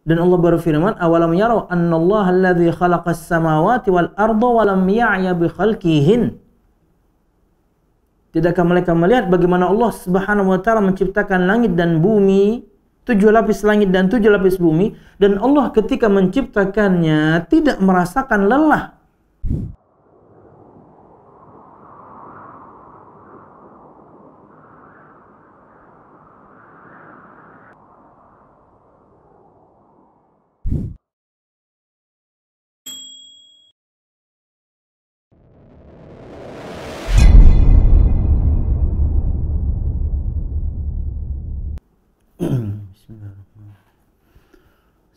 Dan Allah berfirman, awalam yarau annallaha alladzi khalaqas samawati wal arda wa lam ya'ya bi khalqihin. Tidakkah mereka melihat bagaimana Allah Subhanahu wa taala menciptakan langit dan bumi, 7 lapis langit dan 7 lapis bumi, dan Allah ketika menciptakannya tidak merasakan lelah.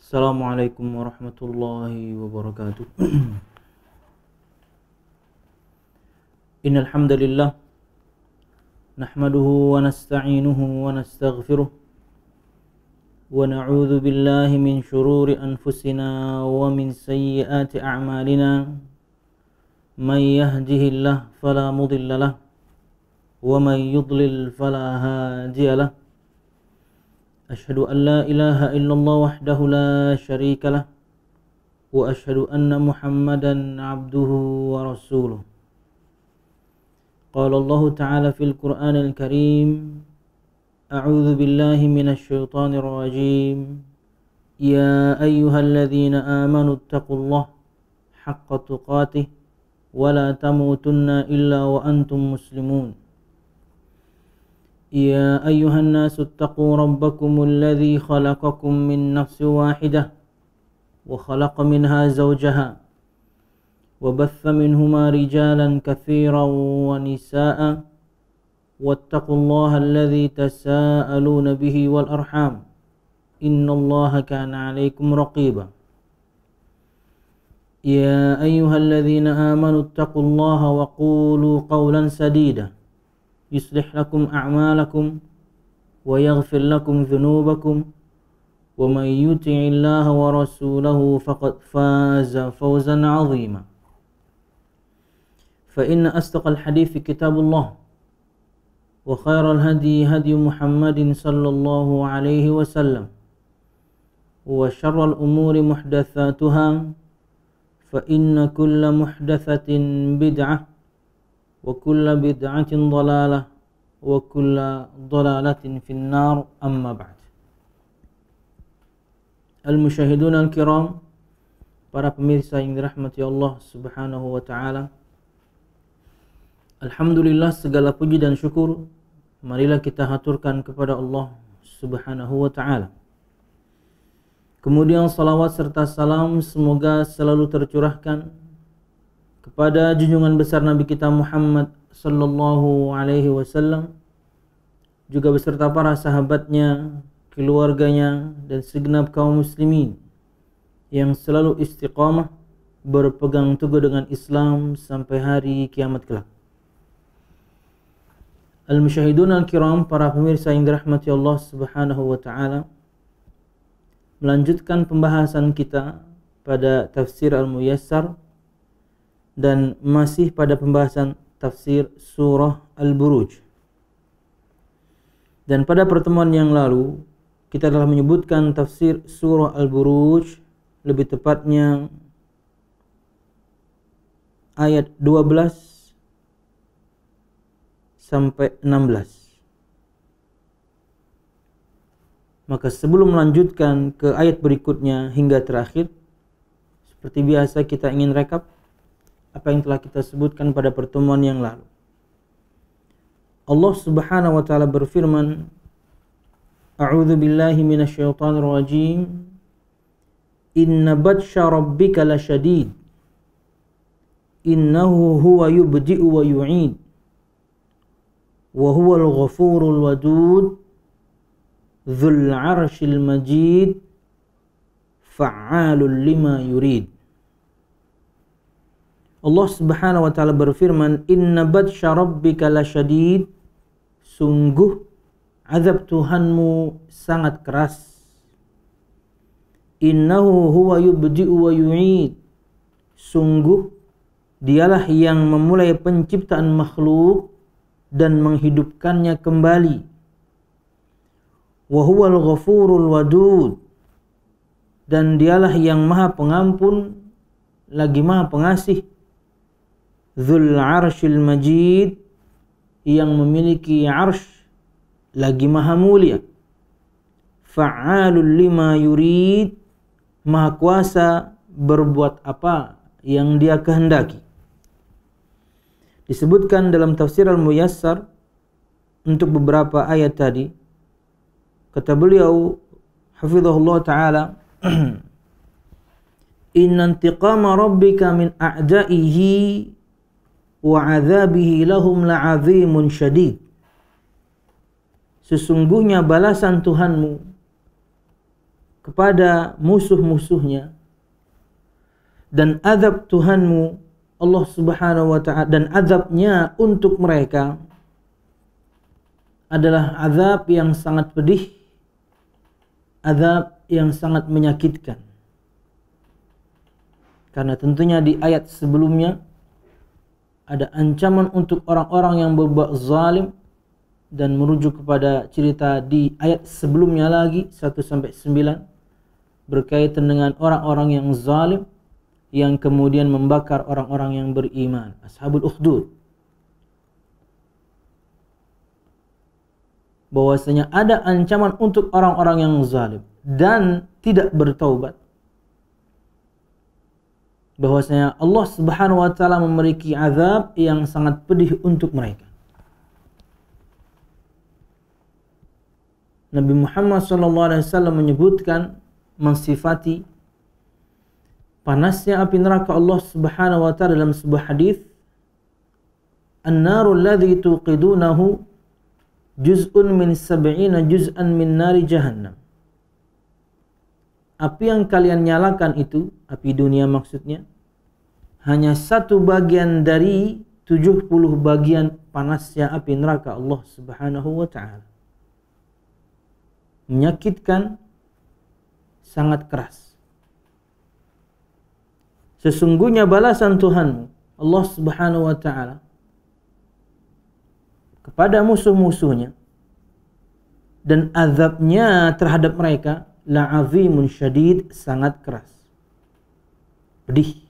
Assalamualaikum warahmatullahi wabarakatuh. Innal hamdalillah nahmaduhu wa nasta'inuhu wa nastaghfiruh wa na'udzu billahi min shururi anfusina wa min sayyiati a'malina. May yahdihillahu fala mudilla lahu wa may yudlil fala hadiya lahu. Asyhadu an la ilaha illallah wahdahu la syarika lah wa asyhadu anna Muhammadan abduhu wa rasuluh. Qala Allah ta'ala fil Qur'anil Karim, a'udzu billahi minasy syaithanir rajim. Ya ayyuhalladzina amanu taqullaha haqqa tuqatih wa la tamutunna illa wa antum muslimun. يا أيها الناس اتقوا ربكم الذي خلقكم من نفس واحدة وخلق منها زوجها وبث منهما رجالا كثيرا ونساء واتقوا الله الذي تساءلون به والأرحام إن الله كان عليكم رقيبا يا أيها الذين آمنوا اتقوا الله وقولوا قولا سديدا يصلح لكم أعمالكم ويغفر لكم ذنوبكم ومن يطع الله ورسوله فقد فاز فوزا عظيما. فإن أصدق الحديث كتاب الله وخير الهدي هدي محمد صلى الله عليه وسلم وشر الأمور محدثاتها فإن كل محدثة بدعة وكل بدعة ضلالة وكل ضلالة في النار أما بعد. Al-musyahidun al-kiram, para pemirsa yang dirahmati Allah Subhanahu wa taala. Alhamdulillah, segala puji dan syukur marilah kita haturkan kepada Allah Subhanahu wa taala. Kemudian salawat serta salam semoga selalu tercurahkan kepada junjungan besar Nabi kita Muhammad sallallahu alaihi wasallam, juga beserta para sahabatnya, keluarganya, dan segenap kaum muslimin yang selalu istiqamah berpegang teguh dengan Islam sampai hari kiamat kelak. Al-musyahidun al-kiram, para pemirsa yang dirahmati Allah Subhanahu wa taala, melanjutkan pembahasan kita pada tafsir Al-Muyassar dan masih pada pembahasan tafsir surah Al-Buruj. Dan pada pertemuan yang lalu kita telah menyebutkan tafsir surah Al-Buruj, lebih tepatnya ayat 12 sampai 16. Maka sebelum melanjutkan ke ayat berikutnya hingga terakhir, seperti biasa kita ingin rekap apa yang telah kita sebutkan pada pertemuan yang lalu. Allah Subhanahu wa taala berfirman, a'udzu billahi minasyaitonir rajim. Inna batsha rabbika lasyadid. Innahu huwa yubdi'u wa yu'id. Wa huwal ghafurul wadud. Dzul 'arsyil majid. Fa'alul lima yurid. Allah Subhanahu wa taala berfirman, inna batsha rabbika lasyadid, sungguh azab Tuhanmu sangat keras. Innahu huwa yubdi'u wa yu'id, sungguh dialah yang memulai penciptaan makhluk dan menghidupkannya kembali. Wa huwal ghafurul wadud, dan dialah yang maha pengampun lagi maha pengasih, Dzul Arsyil Majid, yang memiliki arsy lagi maha mulia, Fa'alul lima yurid, maha kuasa berbuat apa yang dia kehendaki. Disebutkan dalam tafsir Al-Muyassar untuk beberapa ayat tadi, kata beliau hafizahullah ta'ala, inna intiqama rabbika min a'da'ihi wa 'adzabihi lahum la'azimun syadid. Sesungguhnya balasan Tuhanmu kepada musuh-musuhnya dan azab Tuhanmu Allah Subhanahu wa ta'ala, dan azabnya untuk mereka adalah azab yang sangat pedih, azab yang sangat menyakitkan. Karena tentunya di ayat sebelumnya ada ancaman untuk orang-orang yang berbuat zalim, dan merujuk kepada cerita di ayat sebelumnya lagi 1-9 berkaitan dengan orang-orang yang zalim yang kemudian membakar orang-orang yang beriman, Ashabul Ukhdud. Bahwasanya ada ancaman untuk orang-orang yang zalim dan tidak bertaubat. Bahwasanya Allah Subhanahu wa ta'ala memiliki azab yang sangat pedih untuk mereka. Nabi Muhammad SAW menyebutkan, mensifati panasnya api neraka Allah Subhanahu wa ta'ala dalam sebuah hadis, an-naru alladhi tuqidunahu juz'un min 70 juz'an min nari jahannam. Api yang kalian nyalakan itu, api dunia maksudnya, hanya satu bagian dari 70 bagian panasnya api neraka Allah Subhanahu wa ta'ala. Menyakitkan, sangat keras. Sesungguhnya balasan Tuhanmu Allah Subhanahu wa ta'ala kepada musuh-musuhnya dan azabnya terhadap mereka la'azimun syadid, sangat keras, pedih.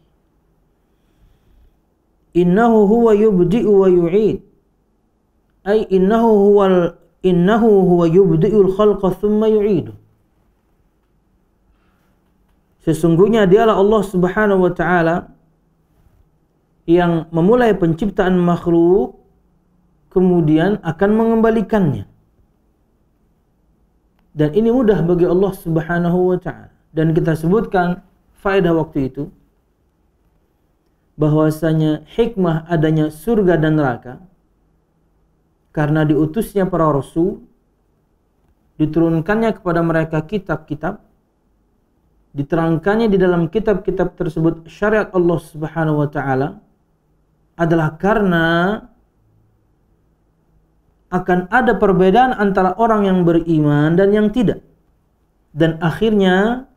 Innahu huwa yubdi'u wa yu'id, ay innahu huwa yubdi'ul khalqa thumma yu'idu. Sesungguhnya dialah Allah Subhanahu wa ta'ala yang memulai penciptaan makhluk kemudian akan mengembalikannya. Dan ini mudah bagi Allah Subhanahu wa ta'ala. Dan kita sebutkan faedah waktu itu, bahwasanya hikmah adanya surga dan neraka karena diutusnya para rasul, diturunkannya kepada mereka kitab-kitab, diterangkannya di dalam kitab-kitab tersebut syariat Allah Subhanahu wa ta'ala, adalah karena akan ada perbedaan antara orang yang beriman dan yang tidak. Dan akhirnya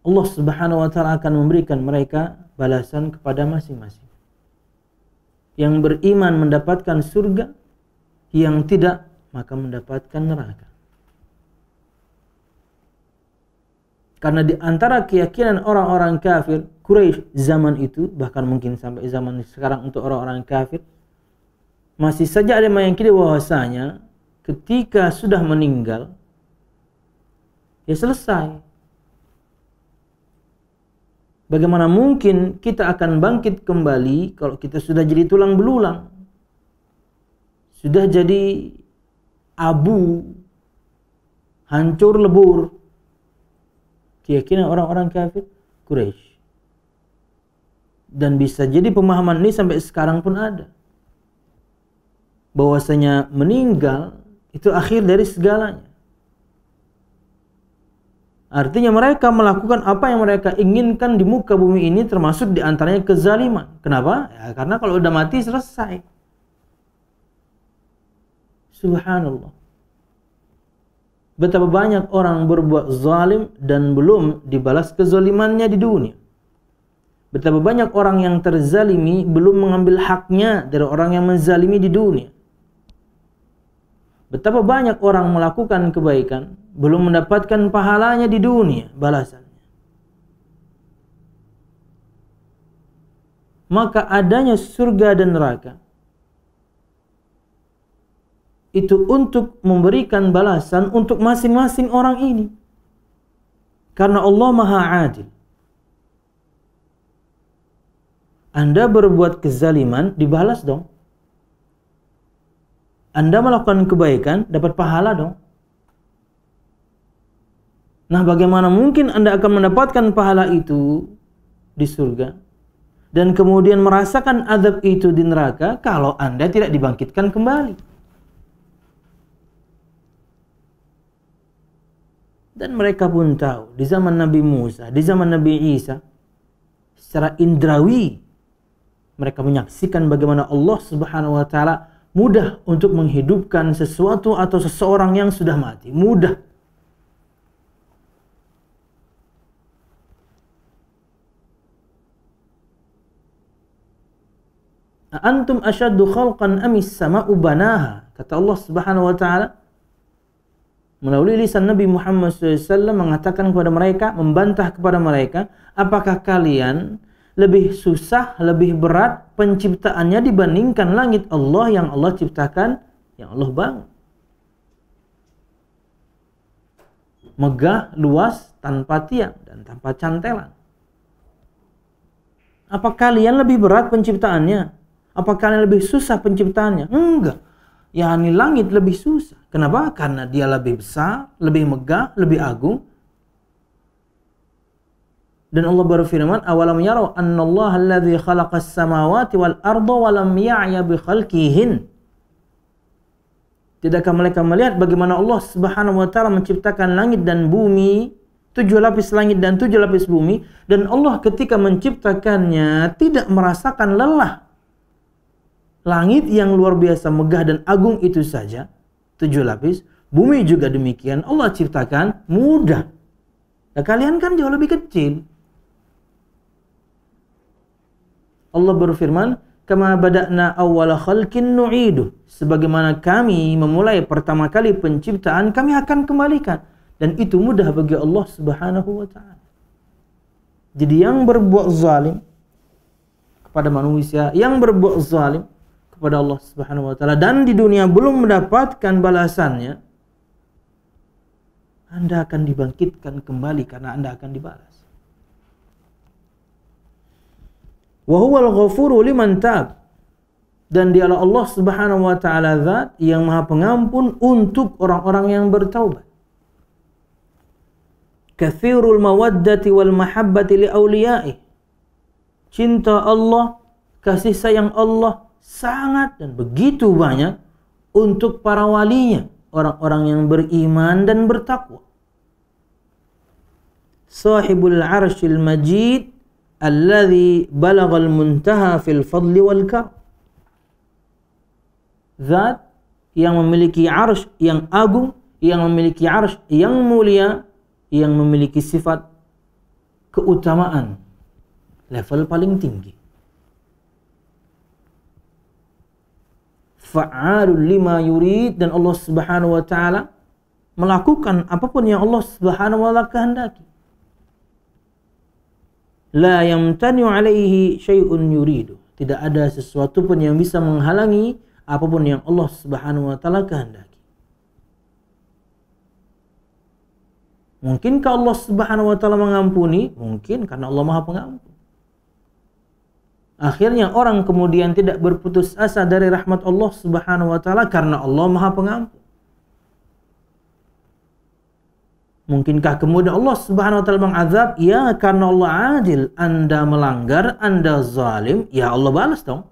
Allah Subhanahu wa ta'ala akan memberikan mereka balasan kepada masing-masing. Yang beriman mendapatkan surga, yang tidak maka mendapatkan neraka. Karena di antara keyakinan orang-orang kafir Quraisy zaman itu, bahkan mungkin sampai zaman sekarang untuk orang-orang kafir, masih saja ada yang meyakini bahwasanya ketika sudah meninggal ya selesai. Bagaimana mungkin kita akan bangkit kembali kalau kita sudah jadi tulang belulang, sudah jadi abu, hancur lebur. Keyakinan orang-orang kafir Quraisy. Dan bisa jadi pemahaman ini sampai sekarang pun ada, bahwasanya meninggal itu akhir dari segalanya. Artinya mereka melakukan apa yang mereka inginkan di muka bumi ini, termasuk diantaranya kezaliman. Kenapa? Ya, karena kalau udah mati selesai. Subhanallah. Betapa banyak orang berbuat zalim dan belum dibalas kezalimannya di dunia. Betapa banyak orang yang terzalimi belum mengambil haknya dari orang yang menzalimi di dunia. Betapa banyak orang melakukan kebaikan, belum mendapatkan pahalanya di dunia, balasannya. Maka adanya surga dan neraka itu untuk memberikan balasan untuk masing-masing orang ini. Karena Allah Maha Adil. Anda berbuat kezaliman, dibalas dong. Anda melakukan kebaikan, dapat pahala dong. Nah, bagaimana mungkin Anda akan mendapatkan pahala itu di surga dan kemudian merasakan azab itu di neraka kalau Anda tidak dibangkitkan kembali? Dan mereka pun tahu di zaman Nabi Musa, di zaman Nabi Isa, secara indrawi mereka menyaksikan bagaimana Allah Subhanahu wa taala mudah untuk menghidupkan sesuatu atau seseorang yang sudah mati. Mudah. Antum asyaddu khalqan amis sama'u banaha. Kata Allah Subhanahu wa taala melalui lisan Nabi Muhammad SAW mengatakan kepada mereka, membantah kepada mereka, apakah kalian lebih susah, lebih berat penciptaannya dibandingkan langit Allah yang Allah ciptakan, yang Allah bangun. Megah, luas, tanpa tiang dan tanpa cantelan. Apa kalian lebih berat penciptaannya? Apa kalian lebih susah penciptaannya? Enggak. Yani langit lebih susah. Kenapa? Karena dia lebih besar, lebih megah, lebih agung. Dan Allah berfirman, awalam yarau annallaha alladzi khalaqas samawati wal arda wa lam ya'ya bi khalqihin. Tidakkah mereka melihat bagaimana Allah Subhanahu wa taala menciptakan langit dan bumi, 7 lapis langit dan 7 lapis bumi, dan Allah ketika menciptakannya tidak merasakan lelah. Langit yang luar biasa megah dan agung itu saja 7 lapis, bumi juga demikian Allah ciptakan mudah. Nah, kalian kan jauh lebih kecil. Allah berfirman, kama bada'na awwala khalqin nu'iduh. Sebagaimana kami memulai pertama kali penciptaan, kami akan kembalikan. Dan itu mudah bagi Allah Subhanahu wa taala. Jadi yang berbuat zalim kepada manusia, yang berbuat zalim kepada Allah Subhanahu wa taala dan di dunia belum mendapatkan balasannya, Anda akan dibangkitkan kembali karena Anda akan dibalas. Wa huwal ghafuru liman tab. Dan dialah Allah Subhanahu wa taala zat yang Maha Pengampun untuk orang-orang yang bertaubat. Katsirul mawaddati wal mahabbati li awliyaih. Cinta Allah, kasih sayang Allah sangat dan begitu banyak untuk para walinya, orang-orang yang beriman dan bertakwa. Sahibul arsyil majid alladzi balagal muntaha fil fadli wal karam. Zat yang memiliki arsy yang agung, yang memiliki arsy yang mulia, yang memiliki sifat keutamaan level paling tinggi. Fa'alul lima yurid, dan Allah Subhanahu wa taala melakukan apapun yang Allah Subhanahu wa taala kehendaki. La yamtani'u alaihi syai'un yuridu. Tidak ada sesuatu pun yang bisa menghalangi apapun yang Allah Subhanahu wa taala kehendaki. Mungkinkah Allah Subhanahu wa taala mengampuni? Mungkin, karena Allah Maha Pengampun. Akhirnya orang kemudian tidak berputus asa dari rahmat Allah Subhanahu wa taala karena Allah Maha Pengampun. Mungkinkah kemudian Allah Subhanahu wa taala mengazab? Ya, karena Allah adil. Anda melanggar, Anda zalim, ya Allah balas dong.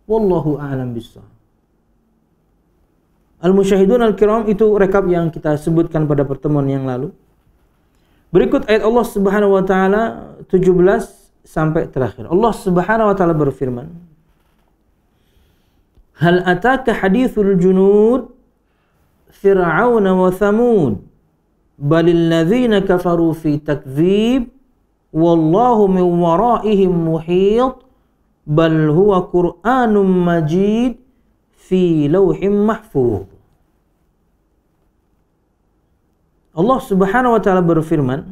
Wallahu a'lam bishawab. Al-musyahidun al-kiram, itu rekap yang kita sebutkan pada pertemuan yang lalu. Berikut ayat Allah Subhanahu wa taala 17 sampai terakhir. Allah Subhanahu wa taala berfirman, Hal ataka hadithul junud Fir'aun wa Thamud balil ladzina kafaru fi takdzib wallahu min waraihim muhit bal huwa Qur'anum majid fi lauhim mahfuz. Allah Subhanahu wa taala berfirman,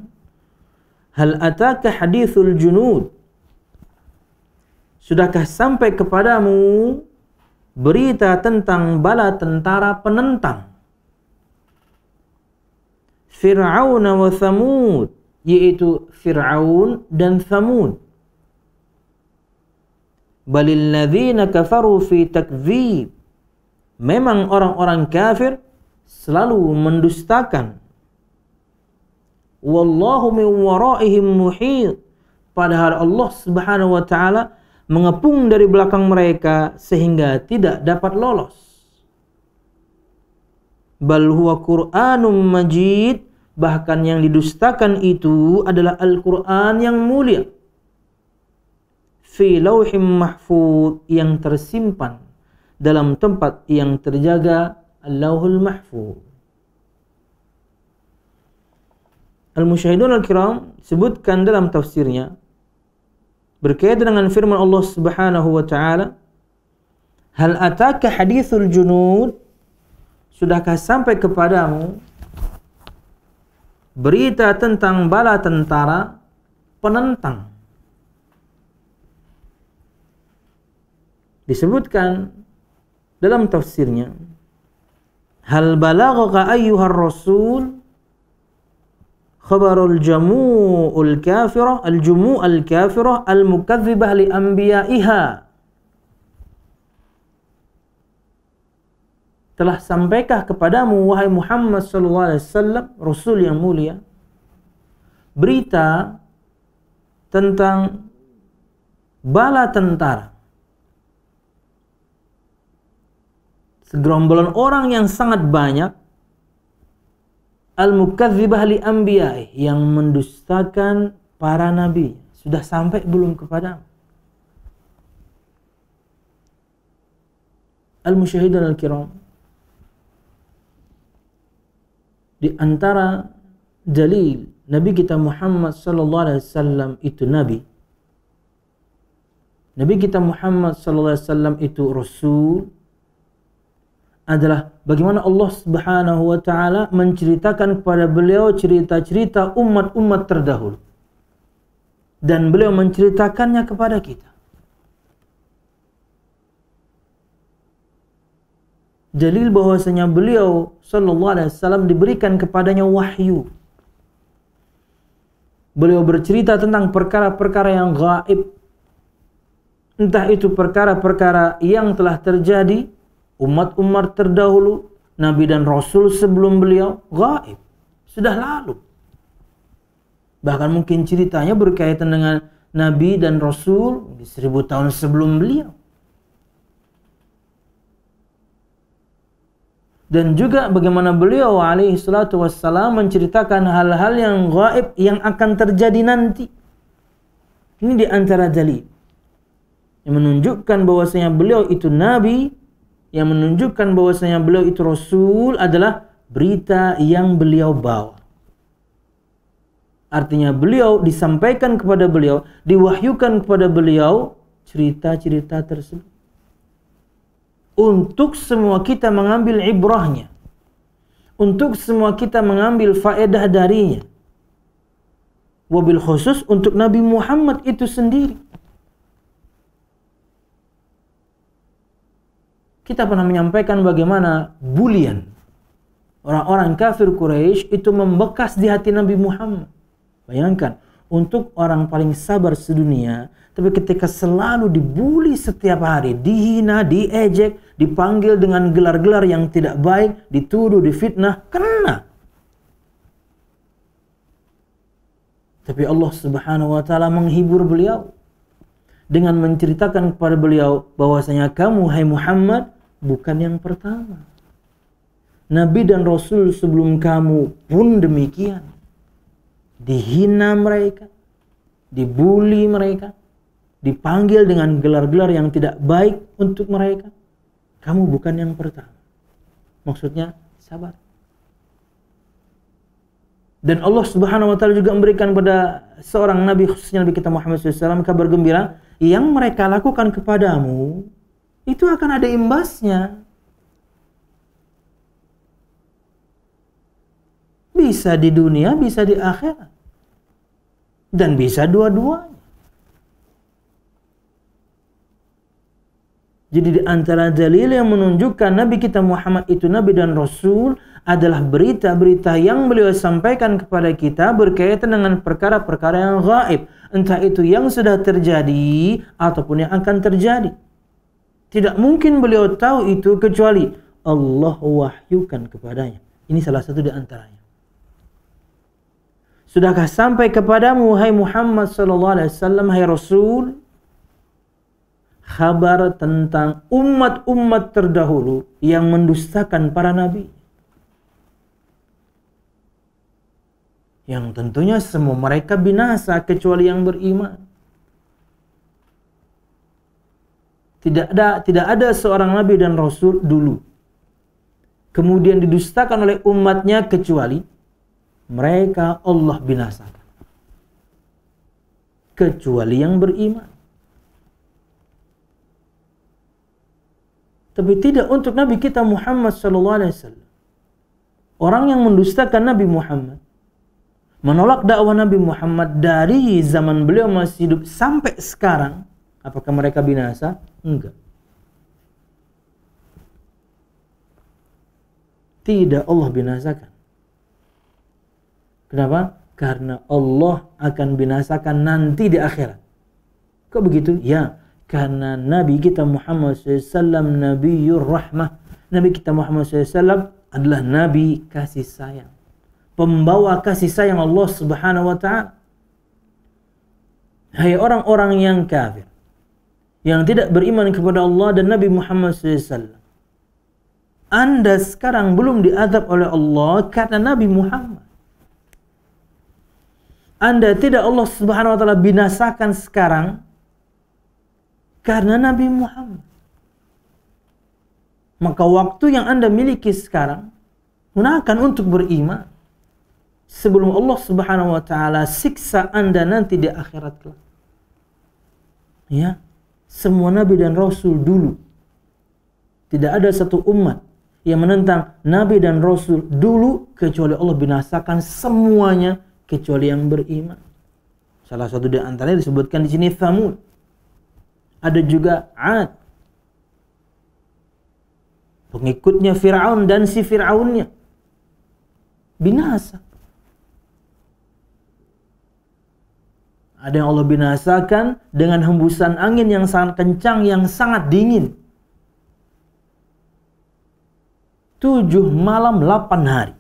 hal ataka hadithul junud, sudahkah sampai kepadamu berita tentang bala tentara penentang Fir'aun wa Thamud, yaitu Fir'aun dan Thamud. Balil ladzina kafaru fi takdzib, memang orang-orang kafir selalu mendustakan. Wallahu min waraihim muhit, padahal Allah Subhanahu wa taala mengepung dari belakang mereka sehingga tidak dapat lolos. Bal huwa Qur'anum majid, bahkan yang didustakan itu adalah Al-Qur'an yang mulia. Fi lauhim mahfuz, yang tersimpan dalam tempat yang terjaga, Al-Lauhul Mahfuz. Al-Musyahidun Al-Kiram sebutkan dalam tafsirnya berkaitan dengan firman Allah Subhanahu wa taala, hal ataka hadithul junud, sudahkah sampai kepadamu berita tentang bala tentara penentang. Disebutkan dalam tafsirnya, hal balaghaka ayyuhar rasul khabarul jumu'ul kafirah al-jumu'al kafirah al-mukadzibah li anbiya'iha. Telah sampaikah kepadamu wahai Muhammad sallallahu alaihi wasallam, rasul yang mulia, berita tentang bala tentara, segerombolan orang yang sangat banyak, al-mukadzibah li anbiya'i, yang mendustakan para nabi. Sudah sampai belum kepadamu? Al-Musyahidun Al-Kiram, di antara dalil Nabi kita Muhammad sallallahu alaihi wasallam itu nabi. Nabi kita Muhammad sallallahu alaihi wasallam itu rasul adalah bagaimana Allah Subhanahu wa taala menceritakan kepada beliau cerita-cerita umat-umat terdahulu, dan beliau menceritakannya kepada kita. Dalil bahwasanya beliau sallallahu alaihi wasallam diberikan kepadanya wahyu. Beliau bercerita tentang perkara-perkara yang gaib, entah itu perkara-perkara yang telah terjadi umat-umat terdahulu, nabi dan rasul sebelum beliau, gaib, sudah lalu. Bahkan mungkin ceritanya berkaitan dengan nabi dan rasul di 1000 tahun sebelum beliau. Dan juga bagaimana beliau alaihi salatu wassalam menceritakan hal-hal yang gaib yang akan terjadi nanti. Ini di antara dalil yang menunjukkan bahwasanya beliau itu nabi, yang menunjukkan bahwasanya beliau itu rasul adalah berita yang beliau bawa. Artinya beliau disampaikan kepada beliau, diwahyukan kepada beliau cerita-cerita tersebut, untuk semua kita mengambil ibrahnya, untuk semua kita mengambil faedah darinya. Wabil khusus untuk Nabi Muhammad itu sendiri. Kita pernah menyampaikan bagaimana bulian orang-orang kafir Quraisy itu membekas di hati Nabi Muhammad. Bayangkan, untuk orang paling sabar sedunia, tapi ketika selalu dibuli setiap hari, dihina, diejek, dipanggil dengan gelar-gelar yang tidak baik, dituduh, difitnah, kena. Tapi Allah Subhanahu wa taala menghibur beliau dengan menceritakan kepada beliau bahwasanya kamu, hai Muhammad, bukan yang pertama. Nabi dan Rasul sebelum kamu pun demikian. Dihina mereka, dibuli mereka, dipanggil dengan gelar-gelar yang tidak baik untuk mereka. Kamu bukan yang pertama. Maksudnya sabar. Dan Allah Subhanahu wa taala juga memberikan pada seorang nabi, khususnya Nabi kita Muhammad SAW, kabar gembira, yang mereka lakukan kepadamu itu akan ada imbasnya. Bisa di dunia, bisa di akhirat. Dan bisa dua-duanya. Jadi di antara dalil yang menunjukkan Nabi kita Muhammad itu Nabi dan Rasul adalah berita-berita yang beliau sampaikan kepada kita berkaitan dengan perkara-perkara yang gaib. Entah itu yang sudah terjadi ataupun yang akan terjadi. Tidak mungkin beliau tahu itu kecuali Allah wahyukan kepadanya. Ini salah satu di antaranya. Sudahkah sampai kepadamu, hai Muhammad sallallahu alaihi wasallam, hai Rasul, kabar tentang umat-umat terdahulu yang mendustakan para nabi? Yang tentunya semua mereka binasa kecuali yang beriman. Tidak ada seorang nabi dan rasul dulu kemudian didustakan oleh umatnya kecuali mereka Allah binasakan. Kecuali yang beriman. Tapi tidak untuk Nabi kita Muhammad SAW. Orang yang mendustakan Nabi Muhammad, menolak dakwah Nabi Muhammad dari zaman beliau masih hidup sampai sekarang, apakah mereka binasa? Enggak. Tidak Allah binasakan. Kenapa? Karena Allah akan binasakan nanti di akhirat. Kok begitu? Ya, karena Nabi kita Muhammad SAW Nabiur Rahmah. Nabi kita Muhammad SAW adalah Nabi kasih sayang. Pembawa kasih sayang Allah Subhanahu wa ta'ala. Hai orang-orang yang kafir, yang tidak beriman kepada Allah dan Nabi Muhammad SAW, Anda sekarang belum diazab oleh Allah karena Nabi Muhammad. Anda tidak Allah Subhanahu wa ta'ala binasakan sekarang karena Nabi Muhammad. Maka waktu yang Anda miliki sekarang gunakan untuk beriman sebelum Allah Subhanahu wa ta'ala siksa Anda nanti di akhirat kelak. Ya, semua nabi dan rasul dulu, tidak ada satu umat yang menentang nabi dan rasul dulu kecuali Allah binasakan semuanya kecuali yang beriman. Salah satu di antaranya disebutkan di sini Thamud. Ada juga Ad, pengikutnya Fir'aun dan si Fir'aunnya, binasa. Ada yang Allah binasakan dengan hembusan angin yang sangat kencang, yang sangat dingin. 7 malam 8 hari.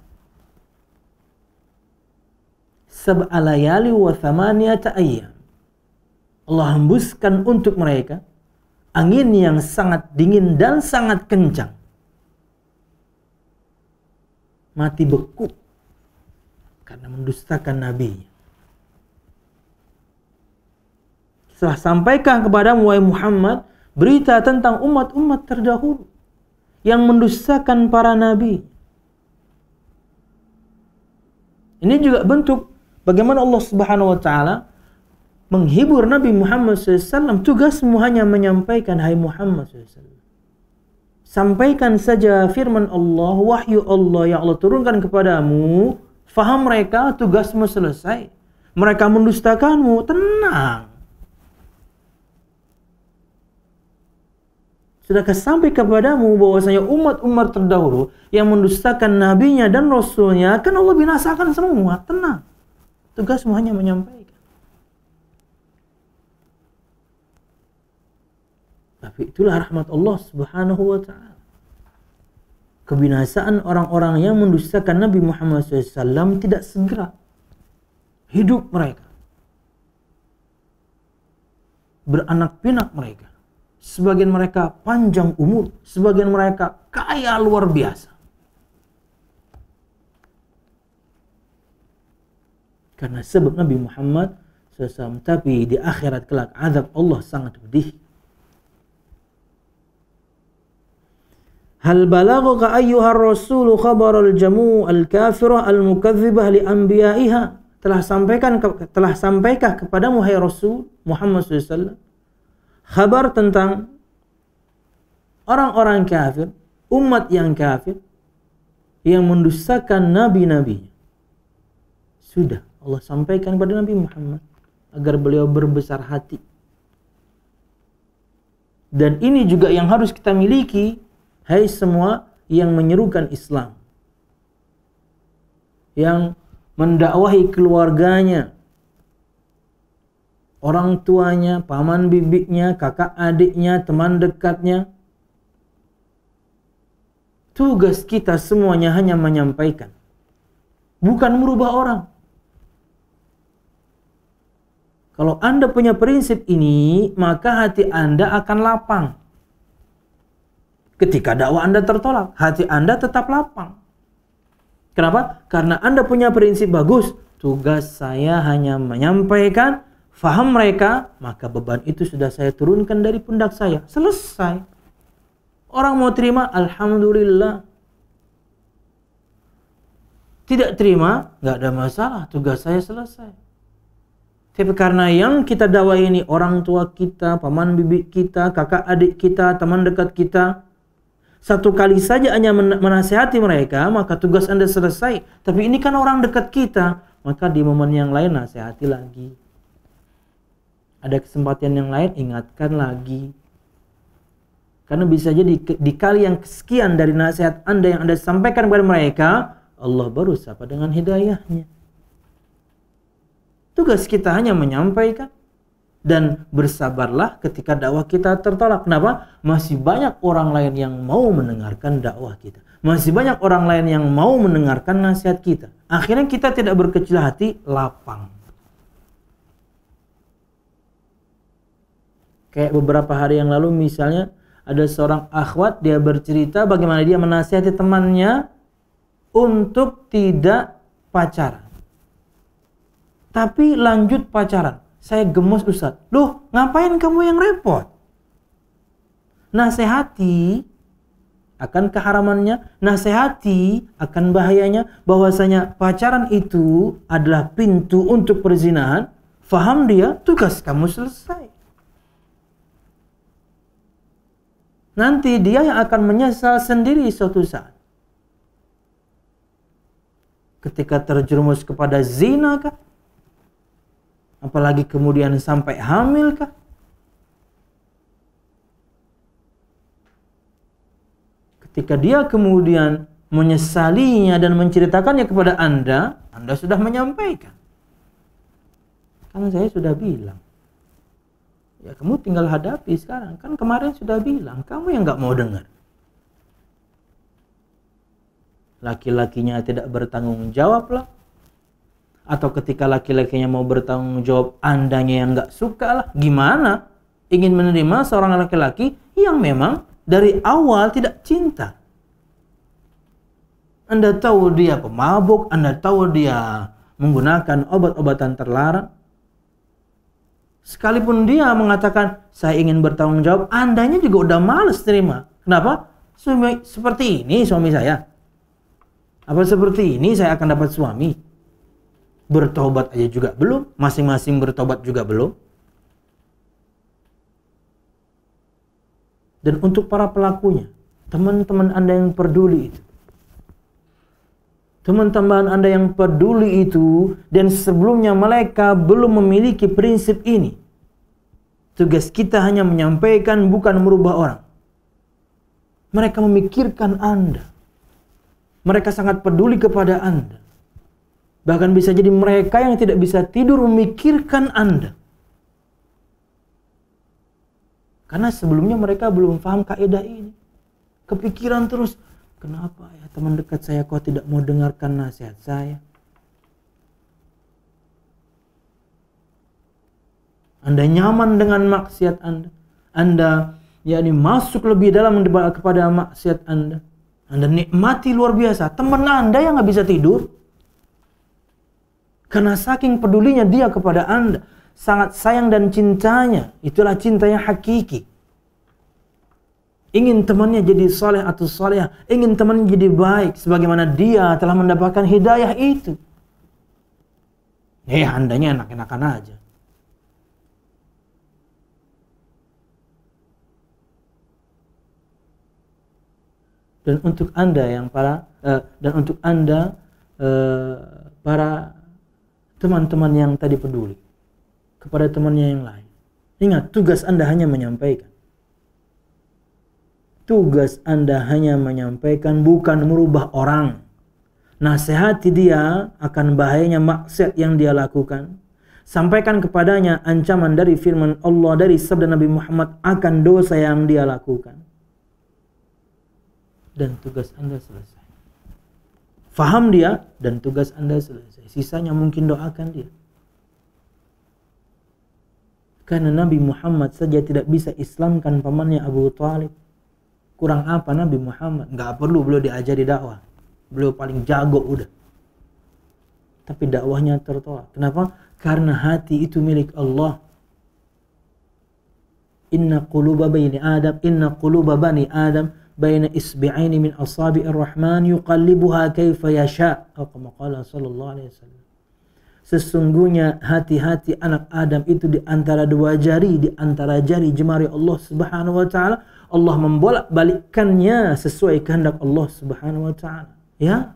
7 layali wa 8 ayyam. Allah hembuskan untuk mereka angin yang sangat dingin dan sangat kencang. Mati beku karena mendustakan nabinya. Setelah sampaikan kepadamu wahai Muhammad berita tentang umat-umat terdahulu yang mendustakan para nabi. Ini juga bentuk bagaimana Allah Subhanahu wa ta'ala menghibur Nabi Muhammad SAW. Tugasmu hanya menyampaikan, hai Muhammad SAW, sampaikan saja firman Allah, wahyu Allah yang Allah turunkan kepadamu. Faham mereka, tugasmu selesai. Mereka mendustakanmu, tenang. Sudahkah sampai kepadamu bahwasanya umat-umat terdahulu yang mendustakan nabinya dan rasulnya akan Allah binasakan semua, tenang. Tugasmu hanya menyampaikan. Tapi itulah rahmat Allah Subhanahu wa ta'ala. Kebinasaan orang-orang yang mendustakan Nabi Muhammad SAW tidak segera. Hidup mereka, beranak pinak mereka, sebagian mereka panjang umur, sebagian mereka kaya luar biasa. Karena sebab Nabi Muhammad SAW. Tapi di akhirat kelak azab Allah sangat pedih. Hal balagaka ayyuhar rasulu khabaral jamu al-kafirah al-mukadzibah li anbiya'iha. Telah sampaikah kepadamu hai Rasul Muhammad SAW kabar tentang orang-orang kafir, umat yang kafir yang mendustakan nabi-nabinya. Sudah Allah sampaikan kepada Nabi Muhammad agar beliau berbesar hati. Dan ini juga yang harus kita miliki, hai semua yang menyerukan Islam, yang mendakwahi keluarganya, orang tuanya, paman bibiknya, kakak adiknya, teman dekatnya. Tugas kita semuanya hanya menyampaikan, bukan merubah orang. Kalau Anda punya prinsip ini, maka hati Anda akan lapang. Ketika dakwah Anda tertolak, hati Anda tetap lapang. Kenapa? Karena Anda punya prinsip bagus. Tugas saya hanya menyampaikan, faham mereka, maka beban itu sudah saya turunkan dari pundak saya. Selesai. Orang mau terima, alhamdulillah. Tidak terima, nggak ada masalah. Tugas saya selesai. Tapi karena yang kita dakwah ini orang tua kita, paman bibi kita, kakak adik kita, teman dekat kita, satu kali saja hanya menasihati mereka, maka tugas Anda selesai. Tapi ini kan orang dekat kita, maka di momen yang lain nasihati lagi. Ada kesempatan yang lain, ingatkan lagi. Karena bisa jadi di kali yang kesekian dari nasihat Anda yang Anda sampaikan kepada mereka, Allah baru sapa dengan hidayahnya. Tugas kita hanya menyampaikan. Dan bersabarlah ketika dakwah kita tertolak. Kenapa? Masih banyak orang lain yang mau mendengarkan dakwah kita. Masih banyak orang lain yang mau mendengarkan nasihat kita. Akhirnya kita tidak berkecil hati, lapang. Kayak beberapa hari yang lalu misalnya ada seorang akhwat, dia bercerita bagaimana dia menasihati temannya untuk tidak pacaran. Tapi lanjut pacaran. Saya gemes, Ustaz. Loh, ngapain kamu yang repot? Nasihati akan keharamannya, nasihati akan bahayanya, bahwasanya pacaran itu adalah pintu untuk perzinahan. Faham dia, tugas kamu selesai. Nanti dia yang akan menyesal sendiri suatu saat. Ketika terjerumus kepada zina kah? Apalagi kemudian sampai hamil kah? Ketika dia kemudian menyesalinya dan menceritakannya kepada Anda sudah menyampaikan. Kan saya sudah bilang. Ya kamu tinggal hadapi sekarang. Kan kemarin sudah bilang, kamu yang gak mau dengar. Laki-lakinya tidak bertanggung jawab lah. Atau ketika laki-lakinya mau bertanggung jawab, Andanya yang gak suka lah. Gimana? Ingin menerima seorang laki-laki yang memang dari awal tidak cinta. Anda tahu dia pemabuk, Anda tahu dia menggunakan obat-obatan terlarang. Sekalipun dia mengatakan, saya ingin bertanggung jawab, Andanya juga udah males terima. Kenapa? Seperti ini suami saya. Apa seperti ini saya akan dapat suami? Bertobat aja juga belum, masing-masing bertobat juga belum. Dan untuk para pelakunya, teman-teman Anda yang peduli itu, teman-teman Anda yang peduli itu, dan sebelumnya mereka belum memiliki prinsip ini, tugas kita hanya menyampaikan, bukan merubah orang. Mereka memikirkan Anda, mereka sangat peduli kepada Anda. Bahkan bisa jadi mereka yang tidak bisa tidur memikirkan Anda. Karena sebelumnya mereka belum paham kaidah ini. Kepikiran terus, kenapa ya teman dekat saya kok tidak mau dengarkan nasihat saya? Anda nyaman dengan maksiat Anda. Anda yakni masuk lebih dalam kepada maksiat Anda. Anda nikmati luar biasa. Teman Anda yang nggak bisa tidur. Karena saking pedulinya dia kepada Anda. Sangat sayang dan cintanya. Itulah cinta yang hakiki. ingin temannya jadi saleh atau salehah, ingin temannya jadi baik sebagaimana dia telah mendapatkan hidayah itu. Andanya enak-enakan aja. Dan untuk Anda yang para teman-teman yang tadi peduli kepada temannya yang lain, ingat, tugas Anda hanya menyampaikan. Tugas Anda hanya menyampaikan, bukan merubah orang. Nasihati dia akan bahayanya maksiat yang dia lakukan. Sampaikan kepadanya ancaman dari firman Allah, dari sabda Nabi Muhammad akan dosa yang dia lakukan. Dan tugas Anda selesai. Faham dia dan tugas Anda selesai. Sisanya mungkin doakan dia. Karena Nabi Muhammad saja tidak bisa Islamkan pamannya Abu Thalib. Kurang apa Nabi Muhammad? Nggak perlu beliau diajari dakwah. Beliau paling jago udah. Tapi dakwahnya tertolak. Kenapa? Karena hati itu milik Allah. Inna quluba bani Adam baina isbi'aini min asabi'ir rahman yuqallibuha kaifa yasha. Atau kama qala sallallahu alaihi wasallam. Sesungguhnya hati-hati anak Adam itu di antara dua jari, di antara jari jemari Allah Subhanahu wa taala. Allah membolak-balikkannya sesuai kehendak Allah Subhanahu wa taala. Ya.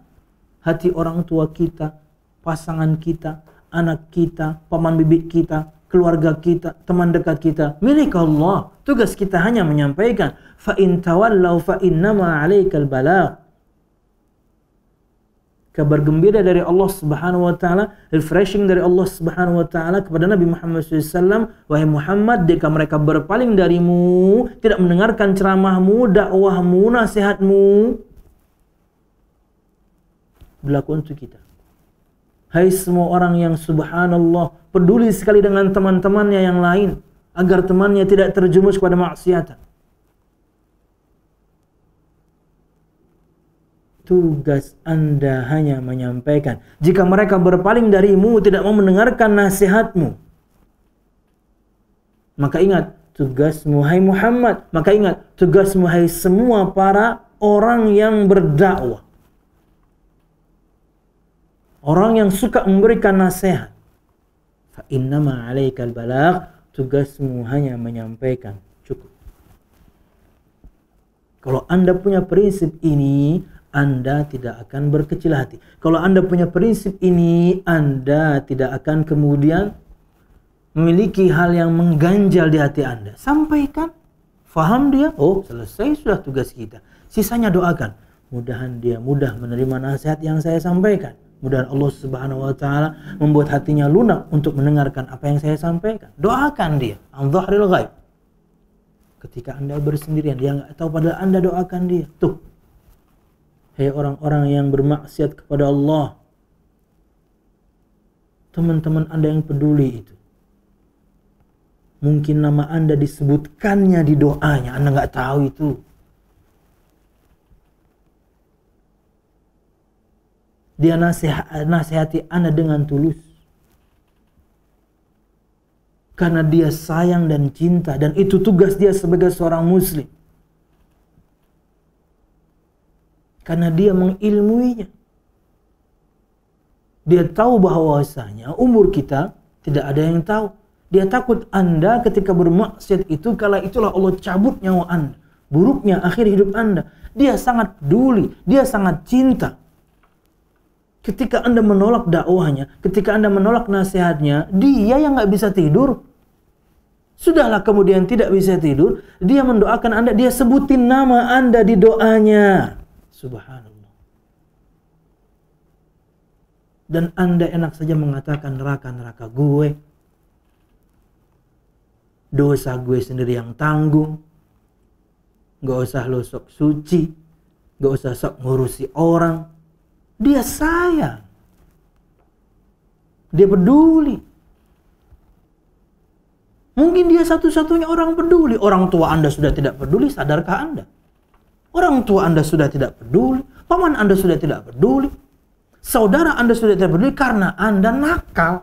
Hati orang tua kita, pasangan kita, anak kita, paman bibi kita, keluarga kita, teman dekat kita, milik Allah. Tugas kita hanya menyampaikan. Fa in tawallaw fa innama 'alaikal balagh. Kabar gembira dari Allah Subhanahu wa taala, refreshing dari Allah Subhanahu wa taala kepada Nabi Muhammad SAW, wahai Muhammad, jika mereka berpaling darimu, tidak mendengarkan ceramahmu, dakwahmu, nasihatmu, berlaku untuk kita. Hai semua orang yang subhanallah peduli sekali dengan teman-temannya yang lain agar temannya tidak terjerumus kepada maksiatan. Tugas Anda hanya menyampaikan. Jika mereka berpaling darimu, tidak mau mendengarkan nasihatmu, maka ingat tugasmu hai Muhammad. Maka ingat tugasmu hai semua para orang yang berdakwah, orang yang suka memberikan nasihat. Fa innama 'alaikal balagh. Tugasmu hanya menyampaikan. Cukup. Kalau Anda punya prinsip ini, Anda tidak akan berkecil hati. Kalau Anda punya prinsip ini, Anda tidak akan kemudian memiliki hal yang mengganjal di hati Anda. Sampaikan. Faham dia? Oh, selesai sudah tugas kita. Sisanya doakan. Mudahan dia mudah menerima nasihat yang saya sampaikan. Mudahan Allah Subhanahu wa taala membuat hatinya lunak untuk mendengarkan apa yang saya sampaikan. Doakan dia. An dhahril ghaib. Ketika Anda bersendirian, dia enggak tahu, padahal Anda doakan dia. Tuh. Hei orang-orang yang bermaksiat kepada Allah, teman-teman Anda yang peduli itu, mungkin nama Anda disebutkannya di doanya, Anda nggak tahu itu. Dia nasihati Anda dengan tulus, karena dia sayang dan cinta, dan itu tugas dia sebagai seorang muslim. Karena dia mengilmuinya. Dia tahu bahwasanya umur kita tidak ada yang tahu. Dia takut Anda ketika bermaksiat itu, kala itulah Allah cabut nyawa Anda. Buruknya akhir hidup Anda. Dia sangat peduli, dia sangat cinta. Ketika Anda menolak dakwahnya, ketika Anda menolak nasihatnya, dia yang nggak bisa tidur. Sudahlah kemudian tidak bisa tidur, dia mendoakan Anda, dia sebutin nama Anda di doanya. Subhanallah. Dan Anda enak saja mengatakan neraka gue. Dosa gue sendiri yang tanggung. Gak usah lo sok suci. Gak usah sok ngurusi orang. Dia sayang. Dia peduli. Mungkin dia satu-satunya orang peduli. Orang tua Anda sudah tidak peduli, sadarkah Anda? Orang tua Anda sudah tidak peduli, paman Anda sudah tidak peduli, saudara Anda sudah tidak peduli karena Anda nakal.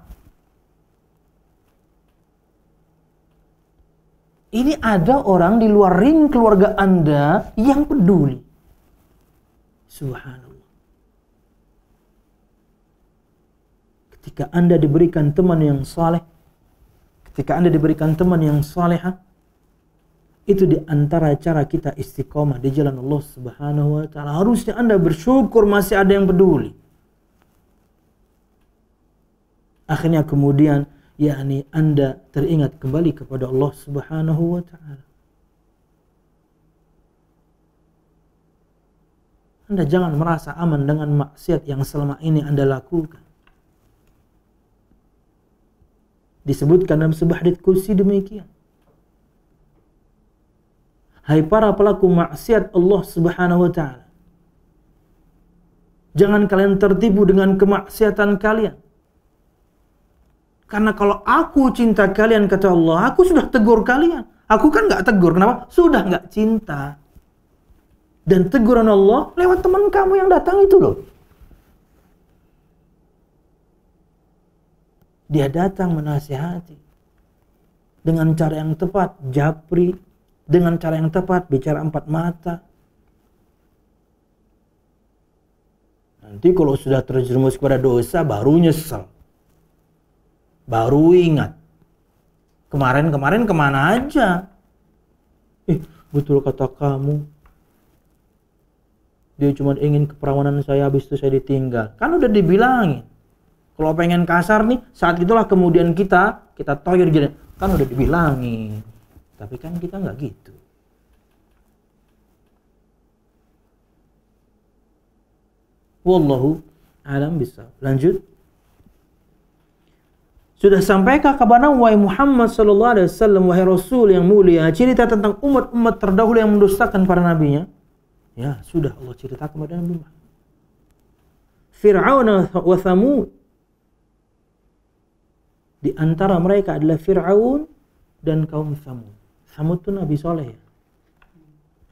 Ini ada orang di luar ring keluarga Anda yang peduli. Subhanallah. Ketika Anda diberikan teman yang saleh, ketika Anda diberikan teman yang salehah, itu di antara cara kita istiqomah di jalan Allah Subhanahu wa taala. Harusnya Anda bersyukur masih ada yang peduli. Akhirnya kemudian yakni Anda teringat kembali kepada Allah Subhanahu wa taala. Anda jangan merasa aman dengan maksiat yang selama ini Anda lakukan. Disebutkan dalam sebuah hadits qudsi demikian. Hai para pelaku maksiat Allah Subhanahu wa taala, jangan kalian tertipu dengan kemaksiatan kalian. Karena kalau aku cinta kalian, kata Allah, aku sudah tegur kalian. Aku kan gak tegur, kenapa? Sudah gak cinta. Dan teguran Allah lewat teman kamu yang datang itu loh. Dia datang menasihati dengan cara yang tepat, japri, dengan cara yang tepat, bicara empat mata. Nanti kalau sudah terjerumus kepada dosa, baru nyesel. Baru ingat. Kemarin-kemarin kemana aja? Betul kata kamu. Dia cuma ingin keperawanan saya, habis itu saya ditinggal. Kan udah dibilangin. Kalau pengen kasar nih, saat itulah kemudian kita toyor jadi. Kan udah dibilangin. Tapi kan kita nggak gitu. Wallahu a'lam bishawab. Lanjut. Sudah sampaikah kepada wahai Muhammad sallallahu alaihi wasallam, wahai Rasul yang mulia, cerita tentang umat-umat terdahulu yang mendustakan para nabinya? Ya, sudah Allah ceritakan kepada Nabi Muhammad. Fir'aun wa Thamud. Di antara mereka adalah Fir'aun dan kaum Thamud. Thamud itu Nabi Soleh ya.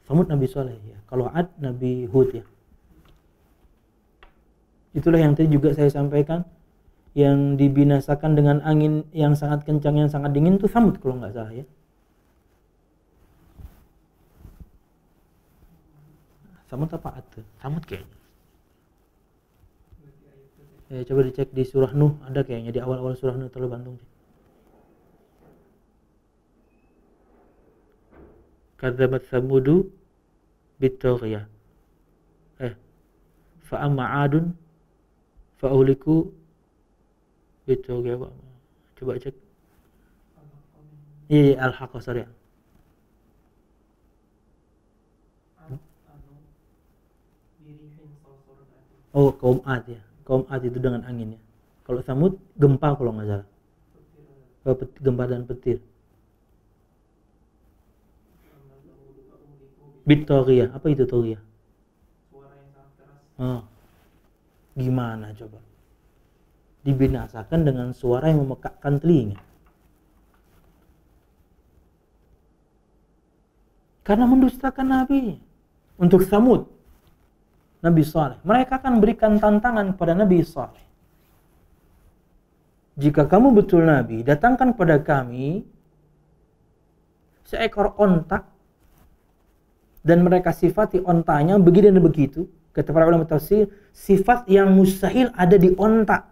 Thamud Nabi Soleh ya. Kalau Ad Nabi Hud ya. Itulah yang tadi juga saya sampaikan, yang dibinasakan dengan angin yang sangat kencang, yang sangat dingin itu Thamud kalau nggak salah ya. Thamud apa Ad? Thamud kayaknya. Ya, coba dicek di surah Nuh, ada kayaknya di awal-awal surah Nuh, terlalu bantung. Kadzabat Tsamudu bit-taghiyah. Fa amma 'adun fa uhliku bit-taghiyah. Coba cek. Iya, Al-Haqqah, sorry. Oh, kaum Ad ya. Kaum Ad itu dengan anginnya. Kalau Tsamud gempa kalau nggak salah. Gempa dan petir. Bit-taghiyah. Apa itu taghiyah? Suara yang sangat keras. Gimana coba? Dibinasakan dengan suara yang memekakkan telinga. Karena mendustakan Nabi. Untuk Tsamud, Nabi Saleh, mereka akan berikan tantangan kepada Nabi Saleh. Jika kamu betul Nabi, datangkan kepada kami seekor onta, dan mereka sifati ontanya begini dan begitu. Kata para ulama tafsir, sifat yang mustahil ada di onta.